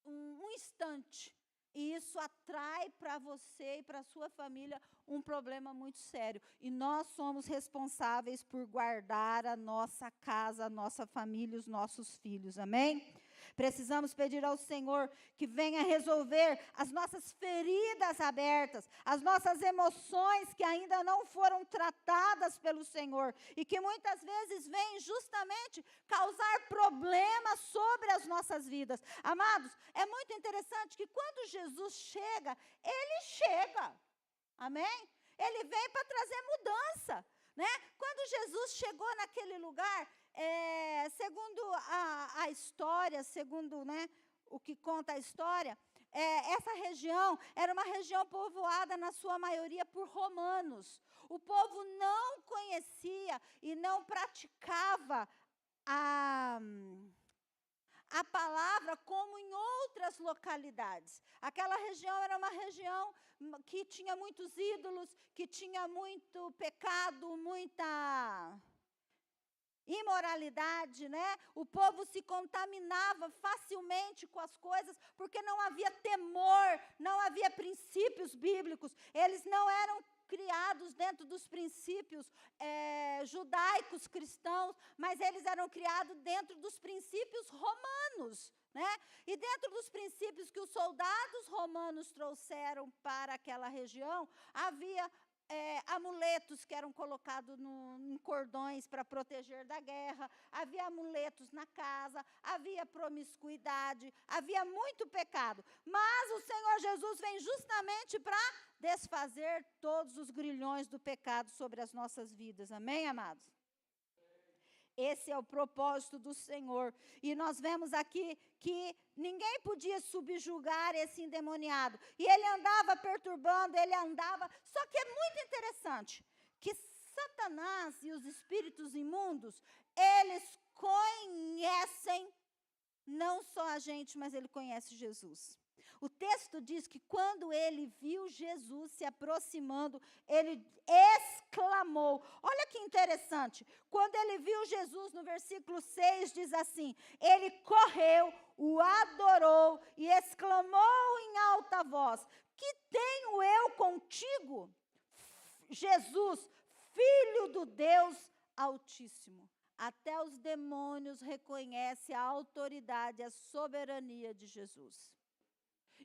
um instante. E isso atrai para você e para a sua família um problema muito sério. E nós somos responsáveis por guardar a nossa casa, a nossa família, os nossos filhos. Amém? Precisamos pedir ao Senhor que venha resolver as nossas feridas abertas, as nossas emoções que ainda não foram tratadas pelo Senhor e que muitas vezes vêm justamente causar problemas sobre as nossas vidas. Amados, é muito interessante que quando Jesus chega, Ele chega. Amém? Ele vem para trazer mudança, né? Quando Jesus chegou naquele lugar, segundo a história, segundo, né, o que conta a história, essa região era uma região povoada na sua maioria por romanos. O povo não conhecia e não praticava a palavra como em outras localidades. Aquela região era uma região que tinha muitos ídolos, que tinha muito pecado, muita imoralidade, né? O povo se contaminava facilmente com as coisas, porque não havia temor, não havia princípios bíblicos. Eles não eram criados dentro dos princípios judaicos, cristãos, mas eles eram criados dentro dos princípios romanos, né? E dentro dos princípios que os soldados romanos trouxeram para aquela região, havia amuletos que eram colocados em cordões para proteger da guerra, havia amuletos na casa, havia promiscuidade, havia muito pecado. Mas o Senhor Jesus vem justamente para desfazer todos os grilhões do pecado sobre as nossas vidas. Amém, amados? Esse é o propósito do Senhor. E nós vemos aqui que ninguém podia subjugar esse endemoniado. E ele andava perturbando, ele andava. Só que é muito interessante que Satanás e os espíritos imundos, eles conhecem não só a gente, mas ele conhece Jesus. O texto diz que quando ele viu Jesus se aproximando, ele exclamou. Olha que interessante. Quando ele viu Jesus, no versículo 6, diz assim: ele correu, o adorou e exclamou em alta voz: que tenho eu contigo, Jesus, Filho do Deus Altíssimo? Até os demônios reconhecem a autoridade, a soberania de Jesus.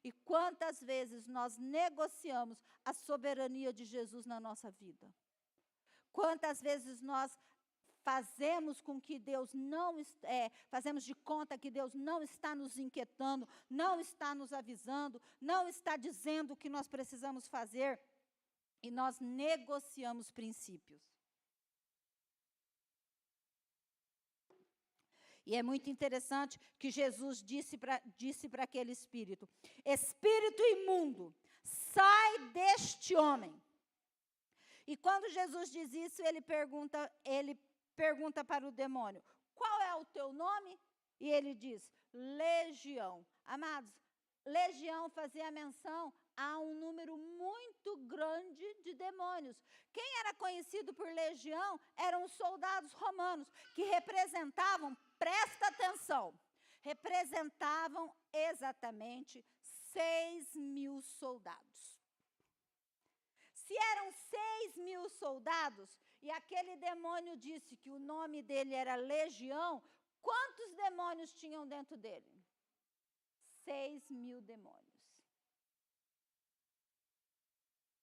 E quantas vezes nós negociamos a soberania de Jesus na nossa vida? Quantas vezes nós fazemos com que Deus fazemos de conta que Deus não está nos inquietando, não está nos avisando, não está dizendo o que nós precisamos fazer, e nós negociamos princípios. E é muito interessante que Jesus disse para aquele espírito: espírito imundo, sai deste homem. E quando Jesus diz isso, ele pergunta para o demônio: qual é o teu nome? E ele diz: Legião. Amados, legião fazia menção a um número muito grande de demônios. Quem era conhecido por legião eram os soldados romanos, que representavam, presta atenção, representavam exatamente 6.000 soldados. Se eram 6.000 soldados, e aquele demônio disse que o nome dele era legião, quantos demônios tinham dentro dele? 6.000 demônios.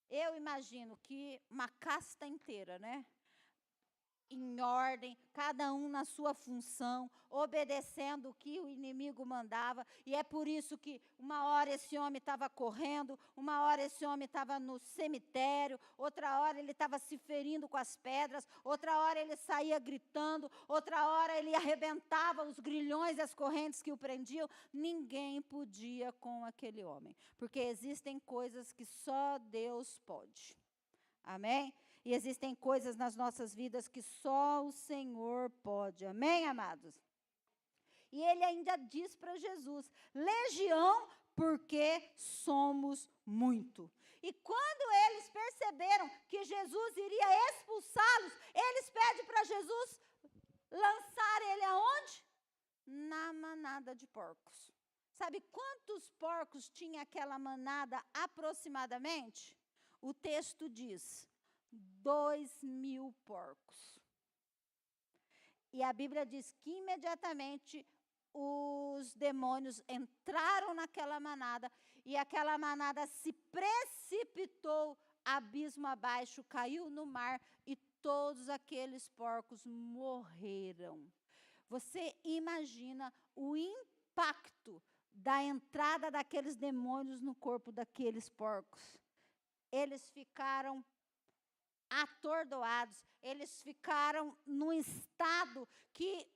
Eu imagino que uma casta inteira, né? Em ordem, cada um na sua função, obedecendo o que o inimigo mandava. E é por isso que uma hora esse homem estava correndo, uma hora esse homem estava no cemitério, outra hora ele estava se ferindo com as pedras, outra hora ele saía gritando, outra hora ele arrebentava os grilhões e as correntes que o prendiam. Ninguém podia com aquele homem, porque existem coisas que só Deus pode. Amém? E existem coisas nas nossas vidas que só o Senhor pode. Amém, amados? E ele ainda diz para Jesus: legião, porque somos muito. E quando eles perceberam que Jesus iria expulsá-los, eles pedem para Jesus lançar ele aonde? Na manada de porcos. Sabe quantos porcos tinha aquela manada aproximadamente? O texto diz: 2.000 porcos. E a Bíblia diz que imediatamente os demônios entraram naquela manada e aquela manada se precipitou abismo abaixo, caiu no mar e todos aqueles porcos morreram. Você imagina o impacto da entrada daqueles demônios no corpo daqueles porcos? Eles ficaram atordoados, eles ficaram num estado que,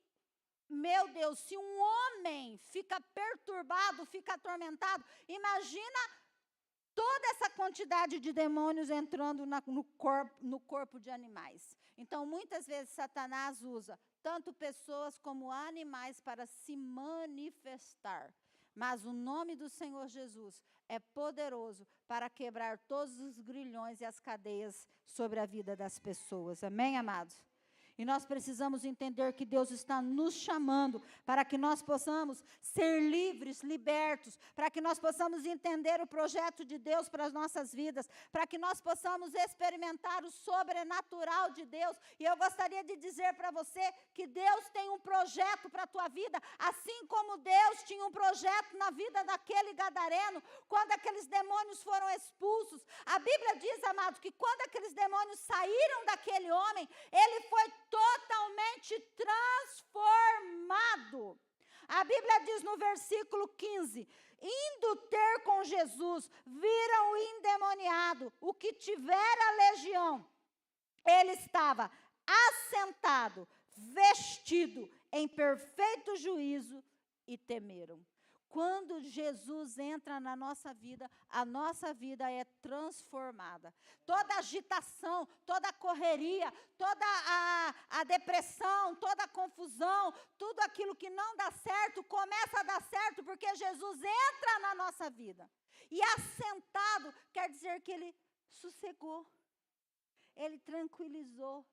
meu Deus, se um homem fica perturbado, fica atormentado, imagina toda essa quantidade de demônios entrando no corpo de animais. Então, muitas vezes, Satanás usa tanto pessoas como animais para se manifestar. Mas o nome do Senhor Jesus é poderoso para quebrar todos os grilhões e as cadeias sobre a vida das pessoas. Amém, amados? E nós precisamos entender que Deus está nos chamando para que nós possamos ser livres, libertos, para que nós possamos entender o projeto de Deus para as nossas vidas, para que nós possamos experimentar o sobrenatural de Deus. E eu gostaria de dizer para você que Deus tem um projeto para a tua vida, assim como Deus tinha um projeto na vida daquele gadareno, quando aqueles demônios foram expulsos. A Bíblia diz, amados, que quando aqueles demônios saíram daquele homem, ele foi totalmente transformado. A Bíblia diz no versículo 15: indo ter com Jesus, viram o endemoniado, o que tivera legião. Ele estava assentado, vestido em perfeito juízo, e temeram. Quando Jesus entra na nossa vida, a nossa vida é transformada. Toda agitação, toda correria, toda a depressão, toda a confusão, tudo aquilo que não dá certo, começa a dar certo porque Jesus entra na nossa vida. E assentado quer dizer que ele sossegou, ele tranquilizou,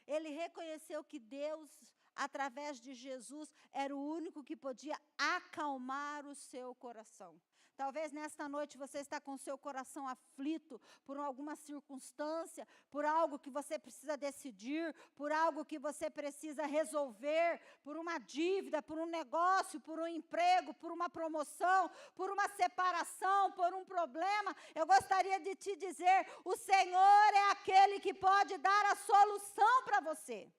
ele reconheceu que Deus, através de Jesus, era o único que podia acalmar o seu coração. Talvez nesta noite você está com o seu coração aflito por alguma circunstância, por algo que você precisa decidir, por algo que você precisa resolver, por uma dívida, por um negócio, por um emprego, por uma promoção, por uma separação, por um problema. Eu gostaria de te dizer, o Senhor é aquele que pode dar a solução para você.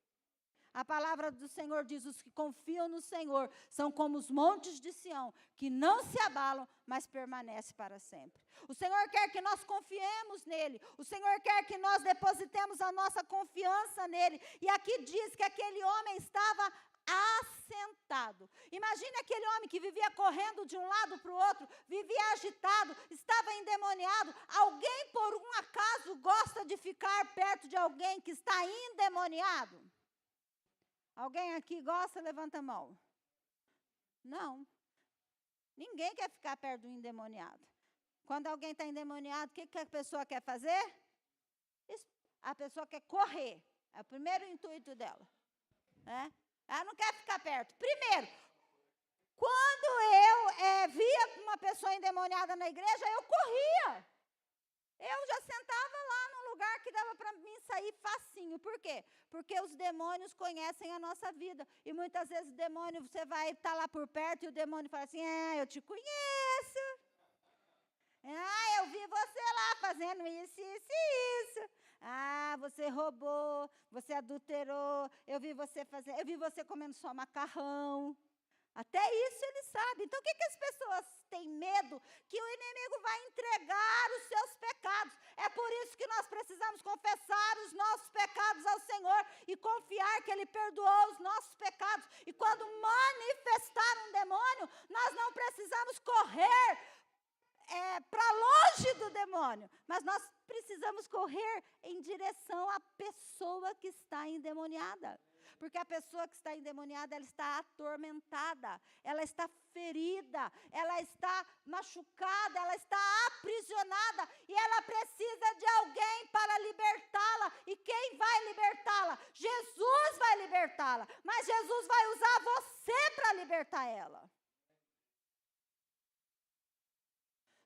A palavra do Senhor diz, os que confiam no Senhor são como os montes de Sião, que não se abalam, mas permanecem para sempre. O Senhor quer que nós confiemos nele, o Senhor quer que nós depositemos a nossa confiança nele. E aqui diz que aquele homem estava assentado. Imagine aquele homem que vivia correndo de um lado para o outro, vivia agitado, estava endemoniado. Alguém, por um acaso, gosta de ficar perto de alguém que está endemoniado? Alguém aqui gosta? Levanta a mão. Não. Ninguém quer ficar perto do endemoniado. Quando alguém está endemoniado, o que a pessoa quer fazer? A pessoa quer correr. É o primeiro intuito dela. Ela não quer ficar perto. Primeiro, quando eu via uma pessoa endemoniada na igreja, eu corria. Eu já sentava lá num lugar que dava para mim sair facinho. Por quê? Porque os demônios conhecem a nossa vida. E muitas vezes o demônio, você vai estar lá por perto e o demônio fala assim, eu te conheço. Eu vi você lá fazendo isso, isso e isso. Você roubou, você adulterou, eu vi você comendo só macarrão. Até isso ele sabe. Então, o que as pessoas têm medo? Que o inimigo vai entregar os seus pecados. É por isso que nós precisamos confessar os nossos pecados ao Senhor e confiar que Ele perdoou os nossos pecados. E quando manifestar um demônio, nós não precisamos correr para longe do demônio, mas nós precisamos correr em direção à pessoa que está endemoniada. Porque a pessoa que está endemoniada, ela está atormentada, ela está ferida, ela está machucada, ela está aprisionada e ela precisa de alguém para libertá-la. E quem vai libertá-la? Jesus vai libertá-la, mas Jesus vai usar você para libertar ela.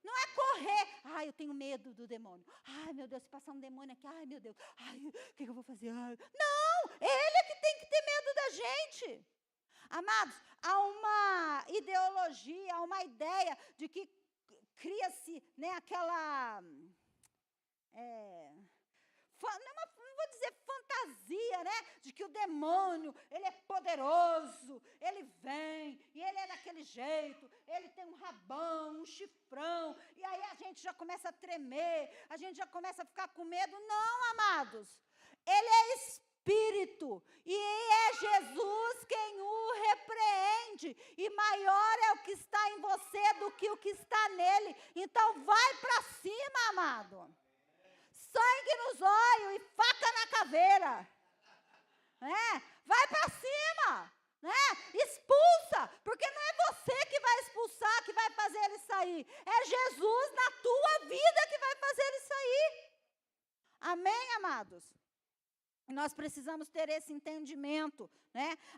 Não é correr, eu tenho medo do demônio. Meu Deus, se passar um demônio aqui, meu Deus, o que eu vou fazer? Não, ele é que tem que ter medo da gente. Amados, há uma ideologia, há uma ideia de que cria-se, aquela, não vou dizer fantasia, de que o demônio, ele é poderoso, ele vem, e ele é daquele jeito, ele tem um rabão, um chifrão, e aí a gente já começa a tremer, a gente já começa a ficar com medo. Não, amados, ele é espírito, e é Jesus quem o repreende, e maior é o que está em você do que o que está nele. Então vai para cima, amado. Sangue nos olhos e faca na caveira. Vai para cima. Expulsa. Porque não é você que vai expulsar, que vai fazer ele sair. É Jesus na tua vida que vai fazer ele sair. Amém, amados? Nós precisamos ter esse entendimento,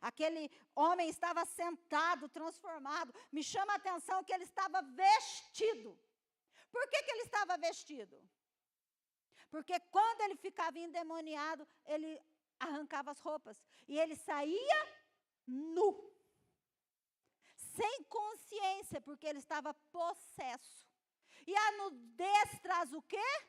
Aquele homem estava sentado, transformado. Me chama a atenção que ele estava vestido. Por que ele estava vestido? Porque quando ele ficava endemoniado, ele arrancava as roupas. E ele saía nu. Sem consciência, porque ele estava possesso. E a nudez traz o quê?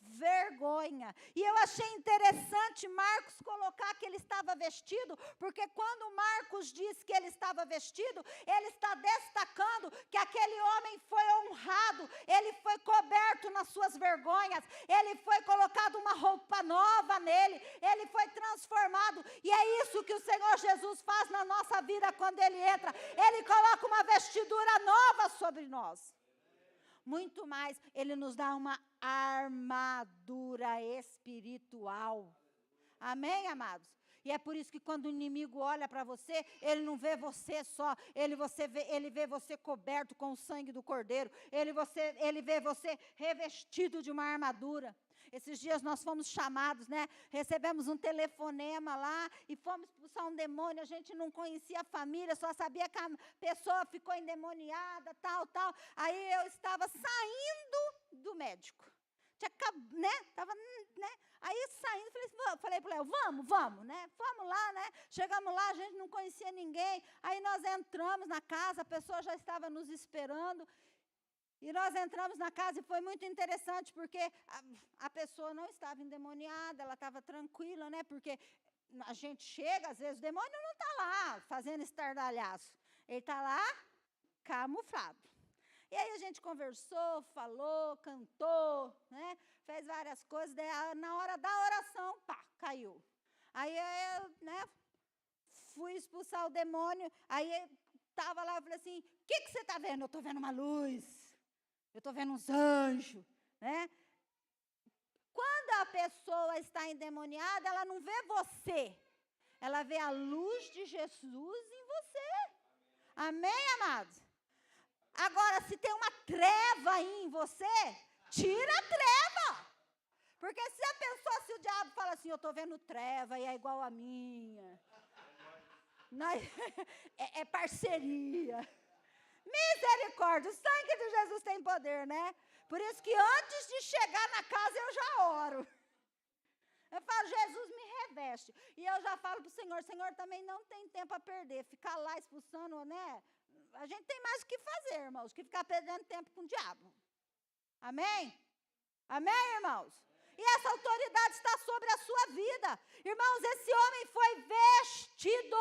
vergonha. E eu achei interessante Marcos colocar que ele estava vestido, porque quando Marcos diz que ele estava vestido, ele está destacando que aquele homem foi honrado, ele foi coberto nas suas vergonhas, ele foi colocado uma roupa nova nele, ele foi transformado. E é isso que o Senhor Jesus faz na nossa vida quando ele entra. Ele coloca uma vestidura nova sobre nós. Muito mais, ele nos dá uma armadura espiritual. Amém, amados? E é por isso que quando o inimigo olha para você, ele não vê você só, ele vê você coberto com o sangue do Cordeiro, ele vê você revestido de uma armadura. Esses dias nós fomos chamados, né? Recebemos um telefonema lá e fomos expulsar um demônio. A gente não conhecia a família, só sabia que a pessoa ficou endemoniada, tal. Aí eu estava saindo do médico. Tava, né? Aí saindo, falei para o Léo, vamos, né? Vamos lá, né? Chegamos lá, a gente não conhecia ninguém. Aí nós entramos na casa, a pessoa já estava nos esperando. E nós entramos na casa e foi muito interessante, porque a pessoa não estava endemoniada, ela estava tranquila, né? Porque a gente chega, às vezes o demônio não está lá fazendo estardalhaço. Ele está lá camuflado. E aí a gente conversou, falou, cantou, né? Fez várias coisas, daí na hora da oração, caiu. Aí eu, né, fui expulsar o demônio, aí estava lá, eu falei assim, o que você está vendo? Eu estou vendo uma luz. Eu estou vendo uns anjos, né? Quando a pessoa está endemoniada, ela não vê você. Ela vê a luz de Jesus em você. Amém, amados? Agora, se tem uma treva aí em você, tira a treva. Porque se o diabo fala assim, eu estou vendo treva e é igual a minha. É parceria. Misericórdia, o sangue de Jesus tem poder, né? Por isso que antes de chegar na casa eu já oro. Eu falo, Jesus me reveste. E eu já falo para o Senhor também não tem tempo a perder. Ficar lá expulsando, né? A gente tem mais o que fazer, irmãos, que ficar perdendo tempo com o diabo. Amém? Amém, irmãos? E essa autoridade está sobre a sua vida. Irmãos, esse homem foi vestido.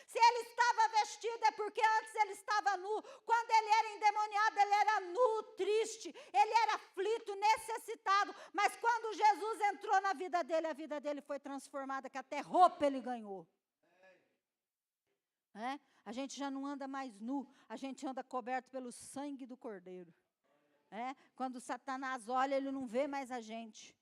Se ele estava vestido é porque antes ele estava nu. Quando ele era endemoniado, ele era nu, triste. Ele era aflito, necessitado. Mas quando Jesus entrou na vida dele, a vida dele foi transformada, que até roupa ele ganhou. A gente já não anda mais nu, a gente anda coberto pelo sangue do Cordeiro. Quando Satanás olha, ele não vê mais a gente.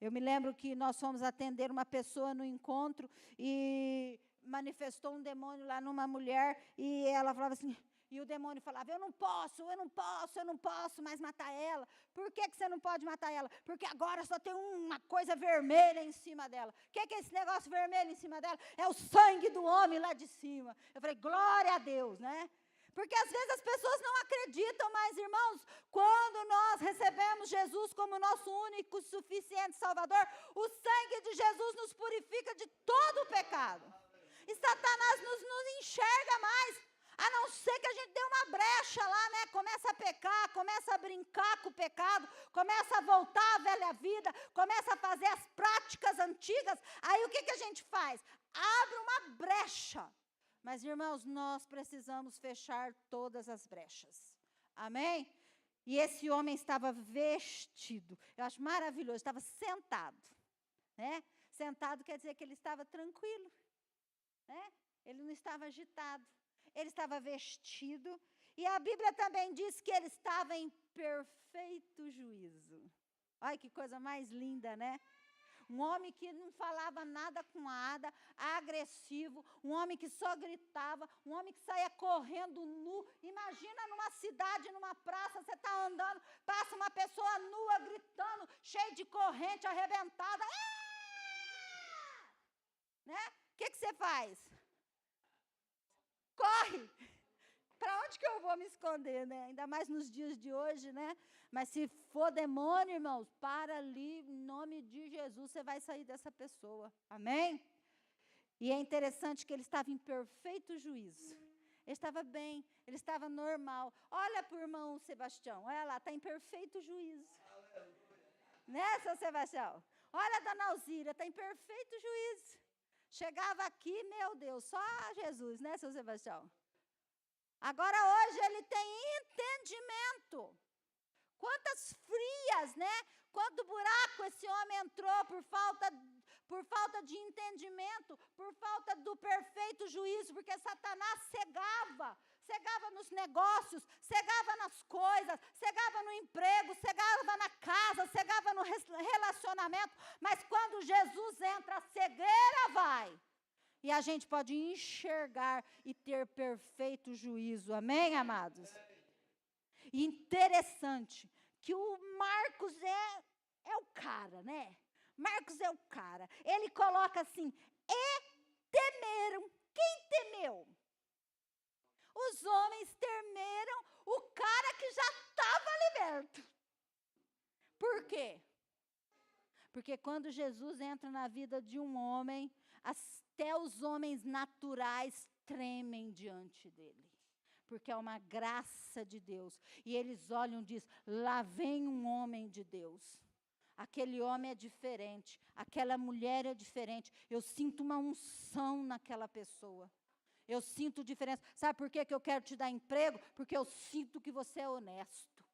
Eu me lembro que nós fomos atender uma pessoa no encontro e manifestou um demônio lá numa mulher e ela falava assim, e o demônio falava, eu não posso mais matar ela. Por que você não pode matar ela? Porque agora só tem uma coisa vermelha em cima dela. O que é esse negócio vermelho em cima dela? É o sangue do homem lá de cima. Eu falei, glória a Deus, né? Porque às vezes as pessoas não acreditam, mas irmãos, quando nós recebemos Jesus como nosso único, suficiente Salvador, o sangue de Jesus nos purifica de todo o pecado. E Satanás nos enxerga mais, a não ser que a gente dê uma brecha lá, né? Começa a pecar, começa a brincar com o pecado, começa a voltar à velha vida, começa a fazer as práticas antigas. Aí o que a gente faz? Abre uma brecha. Mas, irmãos, nós precisamos fechar todas as brechas. Amém? E esse homem estava vestido. Eu acho maravilhoso, estava sentado. Né? Sentado quer dizer que ele estava tranquilo. Né? Ele não estava agitado. Ele estava vestido. E a Bíblia também diz que ele estava em perfeito juízo. Olha que coisa mais linda, né? Um homem que não falava nada com nada, agressivo, um homem que só gritava, um homem que saía correndo nu. Imagina numa cidade, numa praça, você está andando, passa uma pessoa nua, gritando, cheia de corrente, arrebentada. Né? O que você faz? Corre! Para onde que eu vou me esconder, né? Ainda mais nos dias de hoje, né? Mas se for demônio, irmãos, para ali, em nome de Jesus, você vai sair dessa pessoa. Amém? E é interessante que ele estava em perfeito juízo. Ele estava bem, ele estava normal. Olha para o irmão Sebastião, olha lá, está em perfeito juízo. Né, seu Sebastião? Olha a dona Alzira, está em perfeito juízo. Chegava aqui, meu Deus, só Jesus, né, seu Sebastião? Agora hoje ele tem entendimento. Quantas frias, né? Quanto buraco esse homem entrou por falta de entendimento, por falta do perfeito juízo, porque Satanás cegava nos negócios, cegava nas coisas, cegava no emprego, cegava na casa, cegava no relacionamento, mas quando Jesus entra, a cegueira vai. E a gente pode enxergar e ter perfeito juízo. Amém, amados? E interessante que o Marcos é o cara, né? Marcos é o cara. Ele coloca assim, e temeram. Quem temeu? Os homens temeram o cara que já estava liberto. Por quê? Porque quando Jesus entra na vida de um homem, até os homens naturais tremem diante dele. Porque é uma graça de Deus. E eles olham e dizem, lá vem um homem de Deus. Aquele homem é diferente, aquela mulher é diferente. Eu sinto uma unção naquela pessoa. Eu sinto diferença. Sabe por que eu quero te dar emprego? Porque eu sinto que você é honesto.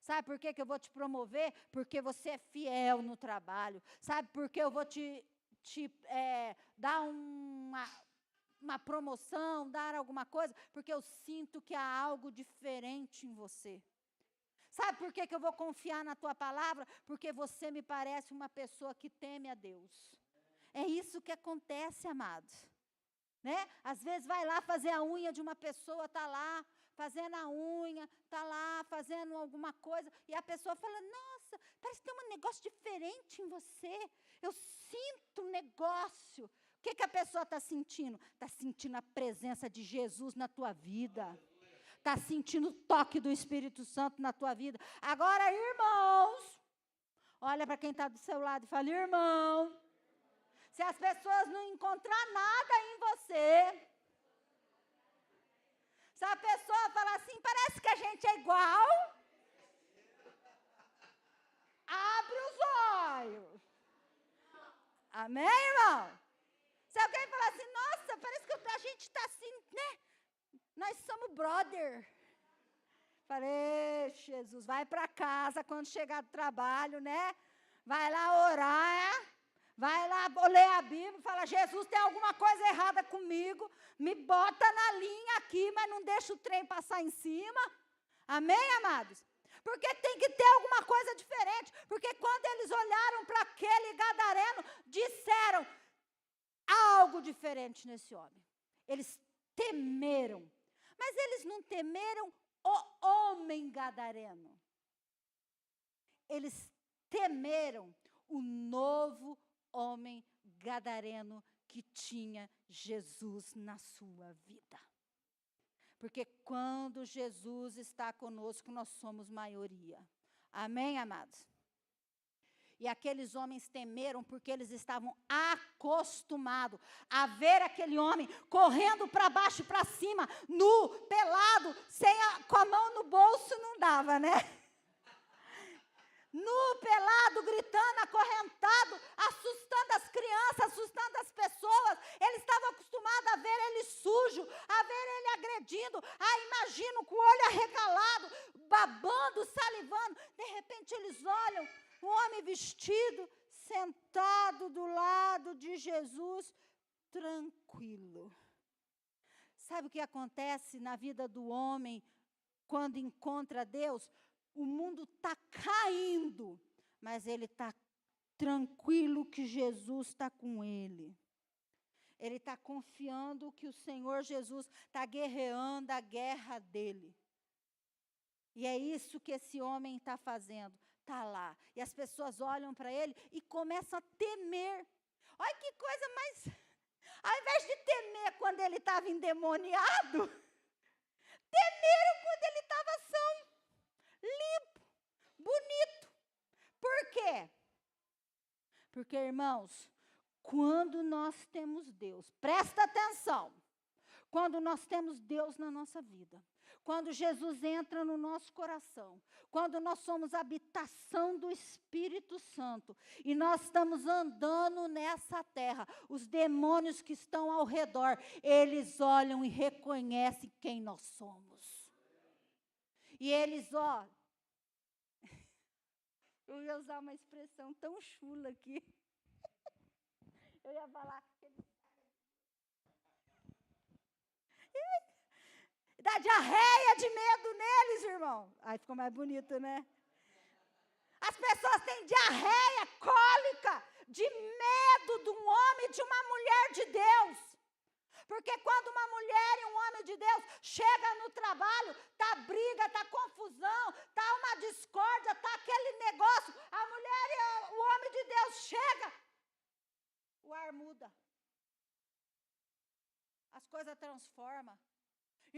Sabe por que eu vou te promover? Porque você é fiel no trabalho. Sabe por que eu vou te dar uma promoção, dar alguma coisa? Porque eu sinto que há algo diferente em você. Sabe por que eu vou confiar na tua palavra? Porque você me parece uma pessoa que teme a Deus. É isso que acontece, amados. Né? Às vezes vai lá fazer a unha de uma pessoa, está lá fazendo a unha, está lá fazendo alguma coisa, e a pessoa fala, nossa, parece que tem um negócio diferente em você. Eu sinto um negócio. O que a pessoa está sentindo? Está sentindo a presença de Jesus na tua vida. Está sentindo o toque do Espírito Santo na tua vida. Agora, irmãos, olha para quem está do seu lado e fala, irmão, se as pessoas não encontrar nada em você, se a pessoa falar assim, parece que a gente é igual, abre os olhos. Amém, irmão? Se alguém falar assim, nossa, parece que a gente está assim, né? Nós somos brother. Falei, Jesus, vai para casa quando chegar do trabalho, né? Vai lá orar, vai lá ler a Bíblia, fala, Jesus, tem alguma coisa errada comigo, me bota na linha aqui, mas não deixa o trem passar em cima. Amém, amados? Porque tem que ter alguma coisa diferente. Porque quando eles olharam para aquele gadareno, disseram, há algo diferente nesse homem. Eles temeram. Mas eles não temeram o homem gadareno. Eles temeram o novo homem gadareno que tinha Jesus na sua vida. Porque quando Jesus está conosco, nós somos maioria. Amém, amados? E aqueles homens temeram porque eles estavam acostumados a ver aquele homem correndo para baixo e para cima, nu, pelado, com a mão no bolso não dava, né? Nu, pelado, gritando, acorrentado, assustando as crianças, assustando as pessoas. Eles estavam acostumados a ver ele sujo, a ver ele agredindo. Imagino com o olho arregalado, babando, salivando. De repente eles olham, o homem vestido, sentado do lado de Jesus, tranquilo. Sabe o que acontece na vida do homem quando encontra Deus? O mundo está caindo, mas ele está tranquilo que Jesus está com ele. Ele está confiando que o Senhor Jesus está guerreando a guerra dele. E é isso que esse homem está fazendo. Está lá. E as pessoas olham para ele e começam a temer. Olha que coisa mais... Ao invés de temer quando ele estava endemoniado, temeram quando ele estava são. Limpo, bonito. Por quê? Porque, irmãos, quando nós temos Deus, presta atenção, quando nós temos Deus na nossa vida, quando Jesus entra no nosso coração, quando nós somos habitação do Espírito Santo e nós estamos andando nessa terra, os demônios que estão ao redor, eles olham e reconhecem quem nós somos. E eles, eu ia usar uma expressão tão chula aqui. Eu ia falar. Dá diarreia de medo neles, irmão. Aí ficou mais bonito, né? As pessoas têm diarreia, cólica, de medo de um homem e de uma mulher de Deus. Porque quando uma mulher e um homem de Deus chega no trabalho, tá briga, tá confusão, tá uma discórdia, tá aquele negócio, a mulher e o homem de Deus chega, o ar muda. As coisas transformam.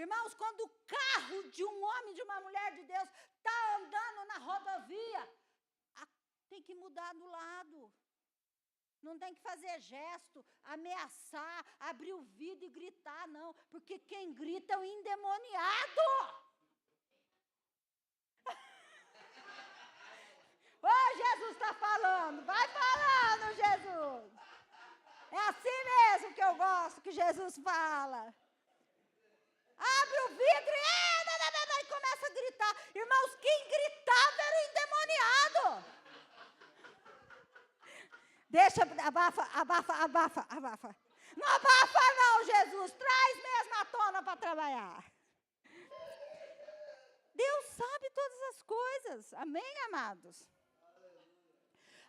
Irmãos, quando o carro de um homem e de uma mulher de Deus está andando na rodovia, tem que mudar do lado. Não tem que fazer gesto, ameaçar, abrir o vidro e gritar, não. Porque quem grita é o endemoniado. Ô, Jesus está falando, vai falando, Jesus. É assim mesmo que eu gosto que Jesus fala. Abre o vidro e começa a gritar. Irmãos, quem gritava era o endemoniado. Deixa, abafa. Não abafa não, Jesus. Traz mesmo a tona para trabalhar. Deus sabe todas as coisas. Amém, amados?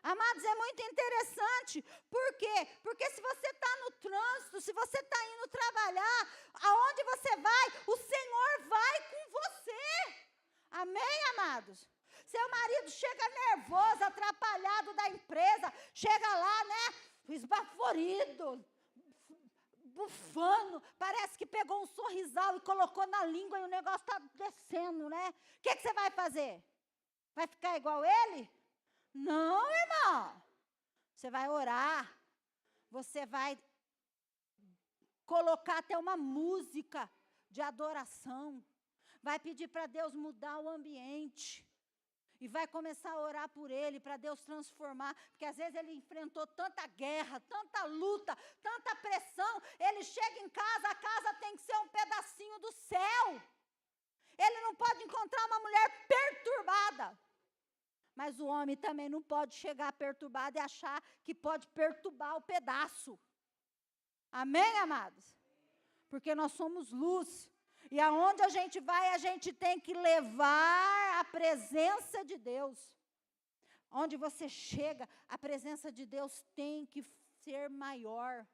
Amados, é muito interessante. Por quê? Porque se você está no trânsito, se você está indo trabalhar, aonde você vai, o Senhor vai com você. Amém, amados? Seu marido chega nervoso, atrapalhado da empresa, chega lá, né, esbaforido, bufando, parece que pegou um sorrisal e colocou na língua e o negócio está descendo, né? O que você vai fazer? Vai ficar igual ele? Não, irmão. Você vai orar, você vai colocar até uma música de adoração, vai pedir para Deus mudar o ambiente e vai começar a orar por ele, para Deus transformar, porque às vezes ele enfrentou tanta guerra, tanta luta, tanta pressão, ele chega em casa, a casa tem que ser um pedacinho do céu. Ele não pode encontrar uma mulher perturbada. Mas o homem também não pode chegar perturbado e achar que pode perturbar o pedaço. Amém, amados? Porque nós somos luz. E aonde a gente vai, a gente tem que levar a presença de Deus. Onde você chega, a presença de Deus tem que ser maior.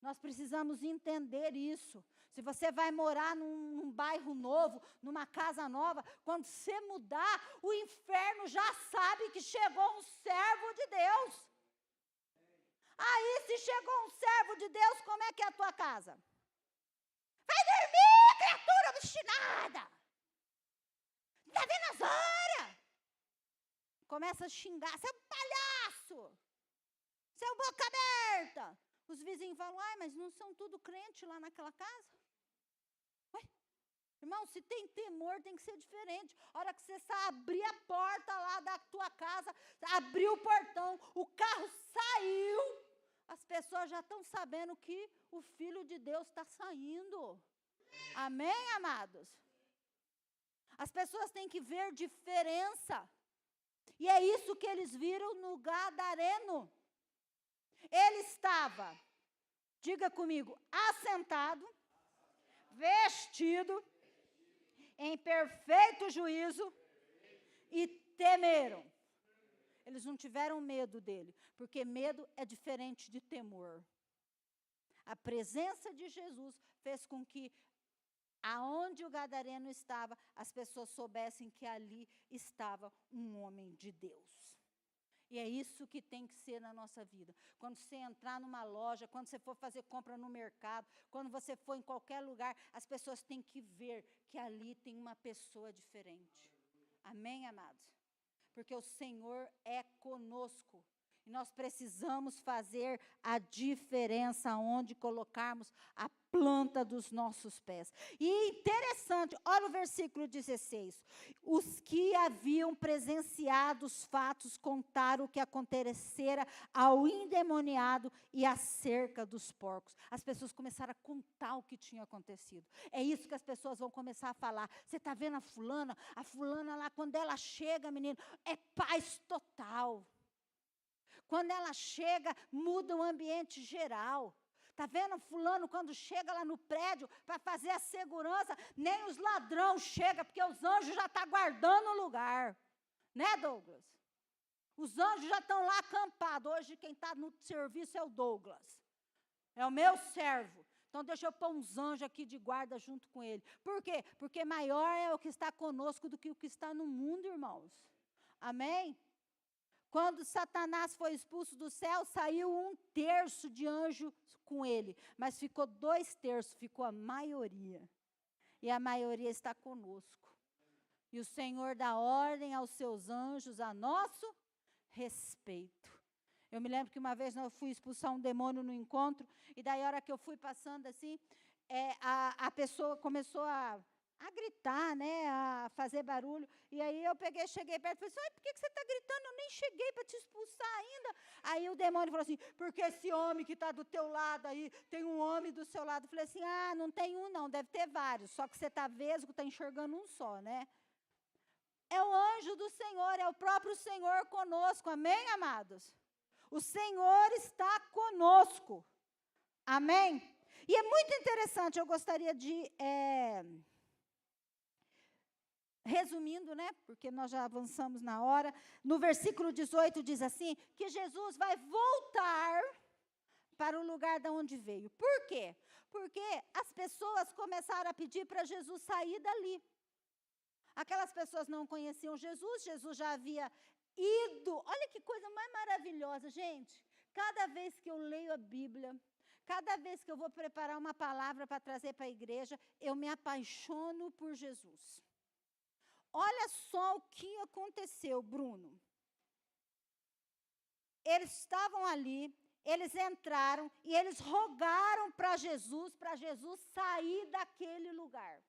Nós precisamos entender isso. Se você vai morar num bairro novo, numa casa nova, quando você mudar, o inferno já sabe que chegou um servo de Deus. Aí, se chegou um servo de Deus, como é que é a tua casa? Vai dormir, criatura obstinada! Está vendo as horas? Começa a xingar, seu palhaço! Seu boca aberta! Os vizinhos falam, mas não são tudo crente lá naquela casa? Ué, irmão, se tem temor, tem que ser diferente. A hora que você abrir a porta lá da tua casa, abriu o portão, o carro saiu, as pessoas já estão sabendo que o Filho de Deus está saindo. Amém, amados? As pessoas têm que ver diferença. E é isso que eles viram no Gadareno. Ele estava, diga comigo, assentado, vestido, em perfeito juízo, e temeram. Eles não tiveram medo dele, porque medo é diferente de temor. A presença de Jesus fez com que, aonde o Gadareno estava, as pessoas soubessem que ali estava um homem de Deus. E é isso que tem que ser na nossa vida. Quando você entrar numa loja, quando você for fazer compra no mercado, quando você for em qualquer lugar, as pessoas têm que ver que ali tem uma pessoa diferente. Amém, amados? Porque o Senhor é conosco. E nós precisamos fazer a diferença onde colocarmos a planta dos nossos pés. E interessante, olha o versículo 16. Os que haviam presenciado os fatos contaram o que acontecera ao endemoniado e acerca dos porcos. As pessoas começaram a contar o que tinha acontecido. É isso que as pessoas vão começar a falar. Você está vendo a fulana lá, quando ela chega, menino, é paz total. Quando ela chega, muda o ambiente geral. Está vendo fulano, quando chega lá no prédio para fazer a segurança, nem os ladrões chegam, porque os anjos já estão guardando o lugar. Né, Douglas? Os anjos já estão lá acampados. Hoje quem está no serviço é o Douglas. É o meu servo. Então deixa eu pôr uns anjos aqui de guarda junto com ele. Por quê? Porque maior é o que está conosco do que o que está no mundo, irmãos. Amém? Quando Satanás foi expulso do céu, saiu 1/3 de anjo com ele. Mas ficou 2/3, ficou a maioria. E a maioria está conosco. E o Senhor dá ordem aos seus anjos a nosso respeito. Eu me lembro que uma vez eu fui expulsar um demônio no encontro, e daí a hora que eu fui passando assim, a pessoa começou a gritar, né, a fazer barulho, e aí eu cheguei perto e falei assim, por que você está gritando? Eu nem cheguei para te expulsar ainda. Aí o demônio falou assim, porque esse homem que está do teu lado aí, tem um homem do seu lado. Eu falei assim, não tem um não, deve ter vários, só que você está vesgo, está enxergando um só, né? É o anjo do Senhor, é o próprio Senhor conosco, amém, amados? O Senhor está conosco, amém? E é muito interessante, eu gostaria de... Resumindo, né, porque nós já avançamos na hora, no versículo 18 diz assim, que Jesus vai voltar para o lugar de onde veio. Por quê? Porque as pessoas começaram a pedir para Jesus sair dali. Aquelas pessoas não conheciam Jesus, Jesus já havia ido. Olha que coisa mais maravilhosa, gente. Cada vez que eu leio a Bíblia, cada vez que eu vou preparar uma palavra para trazer para a igreja, eu me apaixono por Jesus. Olha só o que aconteceu, Bruno. Eles estavam ali, eles entraram e eles rogaram para Jesus sair daquele lugar.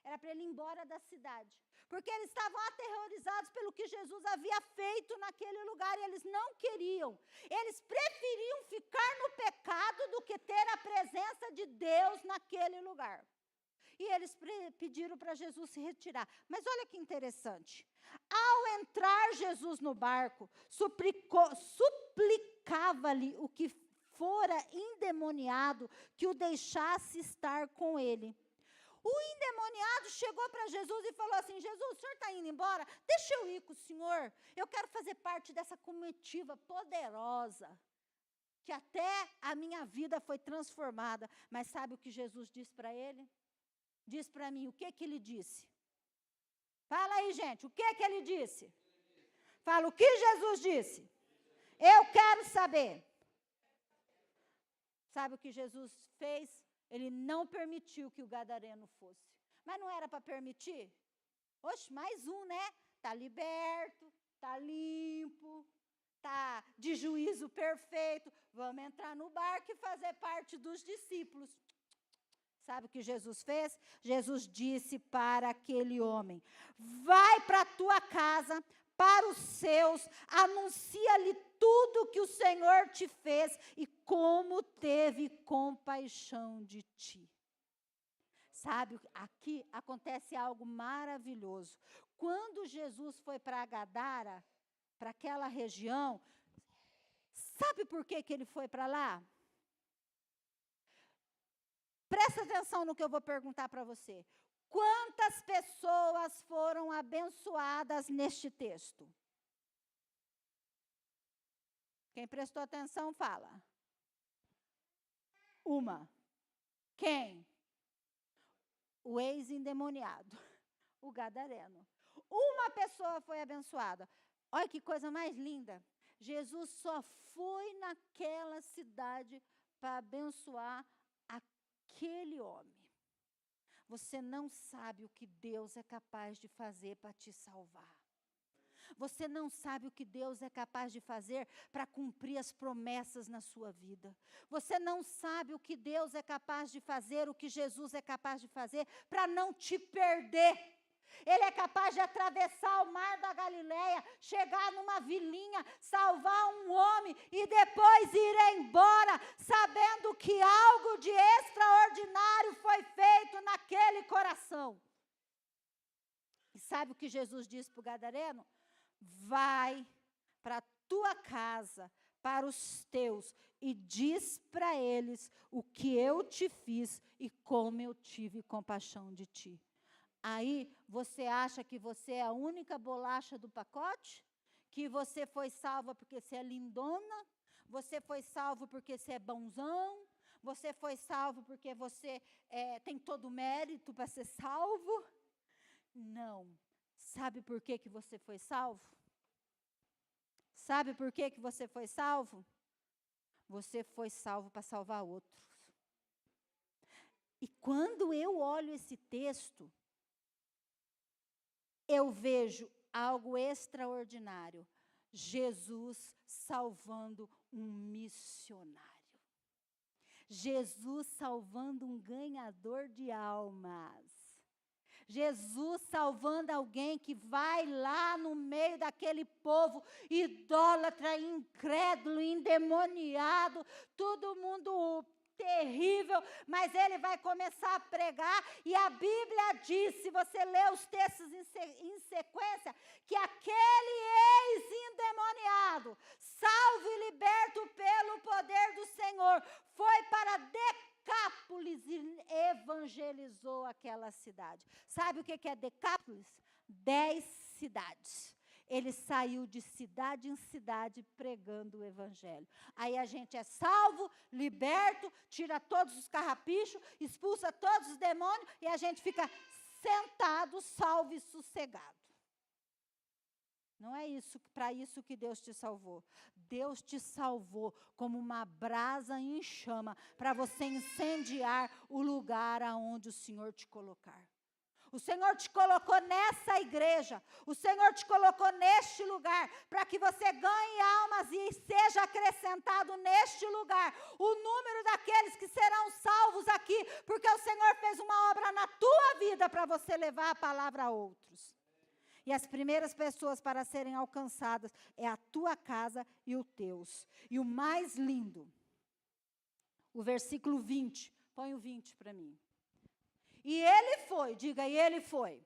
Era para ele ir embora da cidade. Porque eles estavam aterrorizados pelo que Jesus havia feito naquele lugar e eles não queriam. Eles preferiam ficar no pecado do que ter a presença de Deus naquele lugar. E eles pediram para Jesus se retirar. Mas olha que interessante. Ao entrar Jesus no barco, suplicava-lhe o que fora endemoniado que o deixasse estar com ele. O endemoniado chegou para Jesus e falou assim, Jesus, o senhor está indo embora? Deixa eu ir com o senhor. Eu quero fazer parte dessa comitiva poderosa, que até a minha vida foi transformada. Mas sabe o que Jesus disse para ele? Diz para mim, o que ele disse? Fala aí, gente, o que ele disse? Fala, o que Jesus disse? Eu quero saber. Sabe o que Jesus fez? Ele não permitiu que o gadareno fosse. Mas não era para permitir? Oxe, mais um, né? Está liberto, está limpo, está de juízo perfeito. Vamos entrar no barco e fazer parte dos discípulos. Sabe o que Jesus fez? Jesus disse para aquele homem, vai para a tua casa, para os seus, anuncia-lhe tudo que o Senhor te fez e como teve compaixão de ti. Sabe, aqui acontece algo maravilhoso. Quando Jesus foi para Gadara, para aquela região, sabe por que ele foi para lá? Presta atenção no que eu vou perguntar para você. Quantas pessoas foram abençoadas neste texto? Quem prestou atenção, fala. Uma. Quem? O ex-endemoniado, o gadareno. Uma pessoa foi abençoada. Olha que coisa mais linda. Jesus só foi naquela cidade para abençoar aquele homem. Você não sabe o que Deus é capaz de fazer para te salvar. Você não sabe o que Deus é capaz de fazer para cumprir as promessas na sua vida. Você não sabe o que Deus é capaz de fazer, o que Jesus é capaz de fazer para não te perder. Ele é capaz de atravessar o mar da Galileia, chegar numa vilinha, salvar um homem e depois ir embora, sabendo que algo de extraordinário foi feito naquele coração. E sabe o que Jesus disse para o gadareno? Vai para a tua casa, para os teus, e diz para eles o que eu te fiz e como eu tive compaixão de ti. Aí, você acha que você é a única bolacha do pacote? Que você foi salva porque você é lindona? Você foi salvo porque você é bonzão? Você foi salvo porque você tem todo o mérito para ser salvo? Não. Sabe por que você foi salvo? Sabe por que você foi salvo? Você foi salvo para salvar outros. E quando eu olho esse texto, eu vejo algo extraordinário. Jesus salvando um missionário. Jesus salvando um ganhador de almas. Jesus salvando alguém que vai lá no meio daquele povo idólatra, incrédulo, endemoniado, todo mundo terrível, mas ele vai começar a pregar, e a Bíblia diz, se você ler os textos em sequência, que aquele ex-endemoniado, salvo e liberto pelo poder do Senhor, foi para Decápolis e evangelizou aquela cidade. Sabe o que é Decápolis? 10 cidades. Ele saiu de cidade em cidade pregando o evangelho. Aí a gente é salvo, liberto, tira todos os carrapichos, expulsa todos os demônios e a gente fica sentado, salvo e sossegado. Não é isso, para isso que Deus te salvou. Deus te salvou como uma brasa em chama para você incendiar o lugar aonde o Senhor te colocar. O Senhor te colocou nessa igreja, o Senhor te colocou neste lugar, para que você ganhe almas e seja acrescentado neste lugar o número daqueles que serão salvos aqui, porque o Senhor fez uma obra na tua vida para você levar a palavra a outros. E as primeiras pessoas para serem alcançadas é a tua casa e o teus. E o mais lindo, o versículo 20, põe o 20 para mim. E ele foi, diga, e ele foi.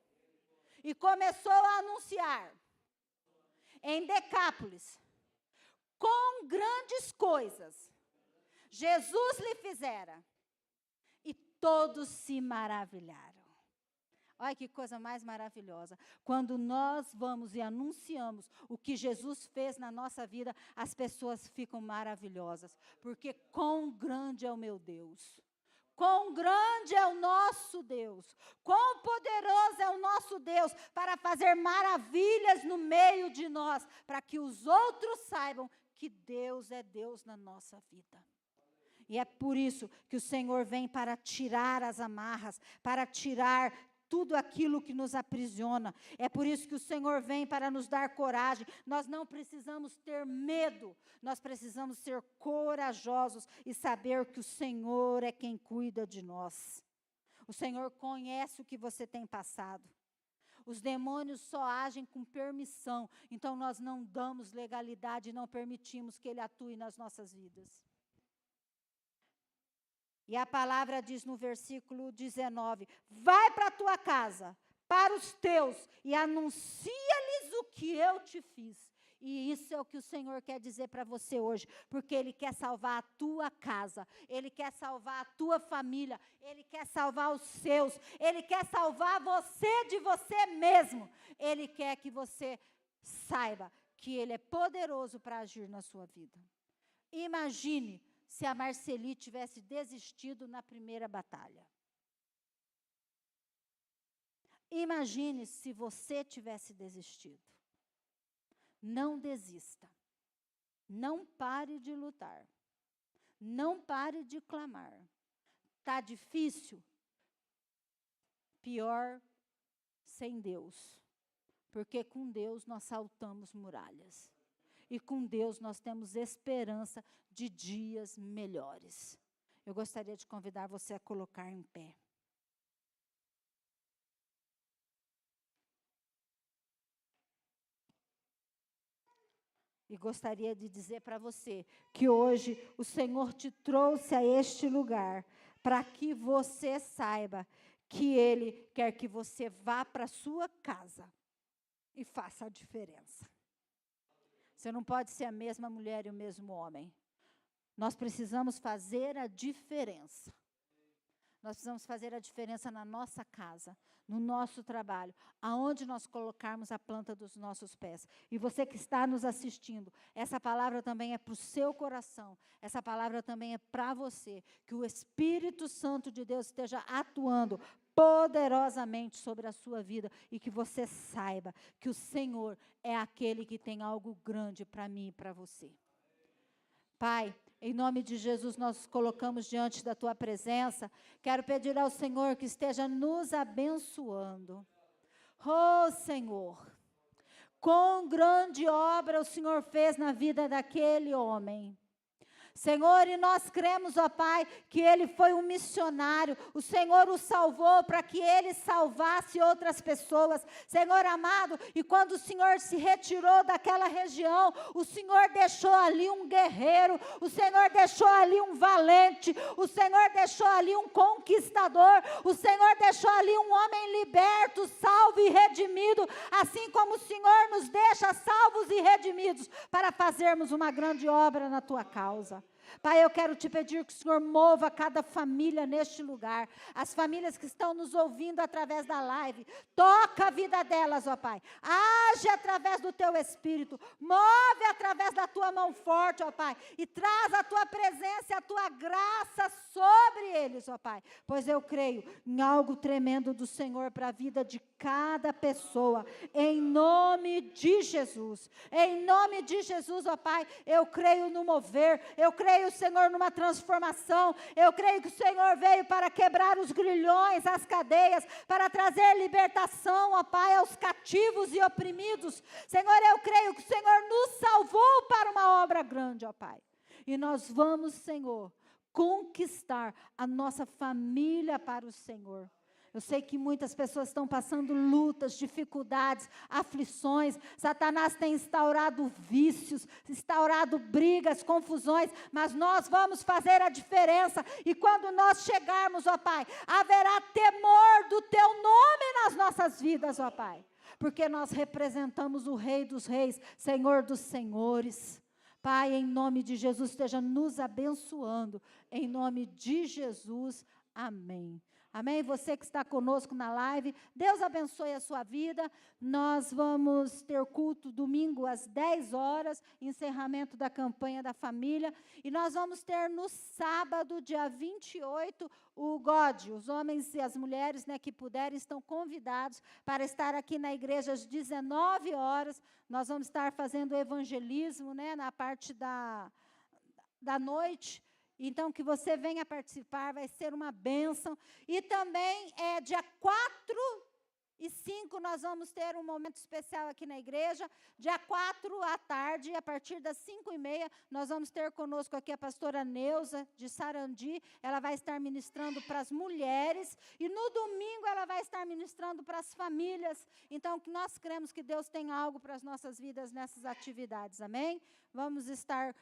E começou a anunciar em Decápolis, com grandes coisas, Jesus lhe fizera, e todos se maravilharam. Olha que coisa mais maravilhosa. Quando nós vamos e anunciamos o que Jesus fez na nossa vida, as pessoas ficam maravilhosas, porque quão grande é o meu Deus. Quão grande é o nosso Deus, quão poderoso é o nosso Deus para fazer maravilhas no meio de nós, para que os outros saibam que Deus é Deus na nossa vida. E é por isso que o Senhor vem para tirar as amarras, para tirar tudo aquilo que nos aprisiona. É por isso que o Senhor vem para nos dar coragem. Nós não precisamos ter medo, nós precisamos ser corajosos e saber que o Senhor é quem cuida de nós. O Senhor conhece o que você tem passado. Os demônios só agem com permissão, então nós não damos legalidade e não permitimos que ele atue nas nossas vidas. E a palavra diz no versículo 19, vai para a tua casa, para os teus, e anuncia-lhes o que eu te fiz. E isso é o que o Senhor quer dizer para você hoje, porque Ele quer salvar a tua casa, Ele quer salvar a tua família, Ele quer salvar os seus, Ele quer salvar você de você mesmo. Ele quer que você saiba que Ele é poderoso para agir na sua vida. Imagine se a Marceli tivesse desistido na primeira batalha. Imagine se você tivesse desistido. Não desista. Não pare de lutar. Não pare de clamar. Está difícil? Pior sem Deus. Porque com Deus nós saltamos muralhas. E com Deus nós temos esperança de dias melhores. Eu gostaria de convidar você a colocar em pé. E gostaria de dizer para você que hoje o Senhor te trouxe a este lugar para que você saiba que Ele quer que você vá para a sua casa e faça a diferença. Você não pode ser a mesma mulher e o mesmo homem. Nós precisamos fazer a diferença. Nós precisamos fazer a diferença na nossa casa, no nosso trabalho, aonde nós colocarmos a planta dos nossos pés. E você que está nos assistindo, essa palavra também é para o seu coração, essa palavra também é para você, que o Espírito Santo de Deus esteja atuando poderosamente sobre a sua vida e que você saiba que o Senhor é aquele que tem algo grande para mim e para você. Pai, em nome de Jesus, nós colocamos diante da Tua presença. Quero pedir ao Senhor que esteja nos abençoando. Oh, Senhor, quão grande obra o Senhor fez na vida daquele homem. Senhor, e nós cremos, ó Pai, que ele foi um missionário. O Senhor o salvou para que ele salvasse outras pessoas. Senhor amado, e quando o Senhor se retirou daquela região, o Senhor deixou ali um guerreiro, o Senhor deixou ali um valente, o Senhor deixou ali um conquistador, o Senhor deixou ali um homem liberto, salvo e redimido, assim como o Senhor nos deixa salvos e redimidos para fazermos uma grande obra na Tua causa. Pai, eu quero te pedir que o Senhor mova cada família neste lugar, as famílias que estão nos ouvindo através da live, toca a vida delas, ó Pai, age através do Teu Espírito, move através da Tua mão forte, ó Pai, e traz a Tua presença e a Tua graça sobre eles, ó Pai, pois eu creio em algo tremendo do Senhor para a vida de cada pessoa, em nome de Jesus, ó Pai, eu creio no mover, eu creio, Senhor, numa transformação. Eu creio que o Senhor veio para quebrar os grilhões, as cadeias, para trazer libertação, ó Pai, aos cativos e oprimidos. Senhor, eu creio que o Senhor nos salvou para uma obra grande, ó Pai. E nós vamos, Senhor, conquistar a nossa família para o Senhor. Eu sei que muitas pessoas estão passando lutas, dificuldades, aflições. Satanás tem instaurado vícios, instaurado brigas, confusões, mas nós vamos fazer a diferença. E quando nós chegarmos, ó Pai, haverá temor do Teu nome nas nossas vidas, ó Pai. Porque nós representamos o Rei dos Reis, Senhor dos Senhores. Pai, em nome de Jesus, esteja nos abençoando. Em nome de Jesus, amém. Amém? Você que está conosco na live, Deus abençoe a sua vida. Nós vamos ter culto domingo às 10 horas, encerramento da campanha da família. E nós vamos ter no sábado, dia 28, o GOD. Os homens e as mulheres, né, que puderem estão convidados para estar aqui na igreja às 19 horas. Nós vamos estar fazendo evangelismo, né, na parte da noite. Então, que você venha participar, vai ser uma bênção. E também, dia 4 e 5, nós vamos ter um momento especial aqui na igreja. Dia 4 à tarde, a partir das 5h30, nós vamos ter conosco aqui a pastora Neuza, de Sarandi. Ela vai estar ministrando para as mulheres. E no domingo, ela vai estar ministrando para as famílias. Então, nós cremos que Deus tem algo para as nossas vidas nessas atividades. Amém? Vamos estar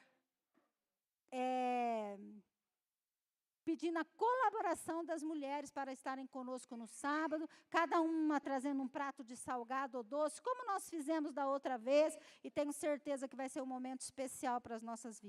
pedindo a colaboração das mulheres para estarem conosco no sábado, cada uma trazendo um prato de salgado ou doce, como nós fizemos da outra vez, e tenho certeza que vai ser um momento especial para as nossas vidas.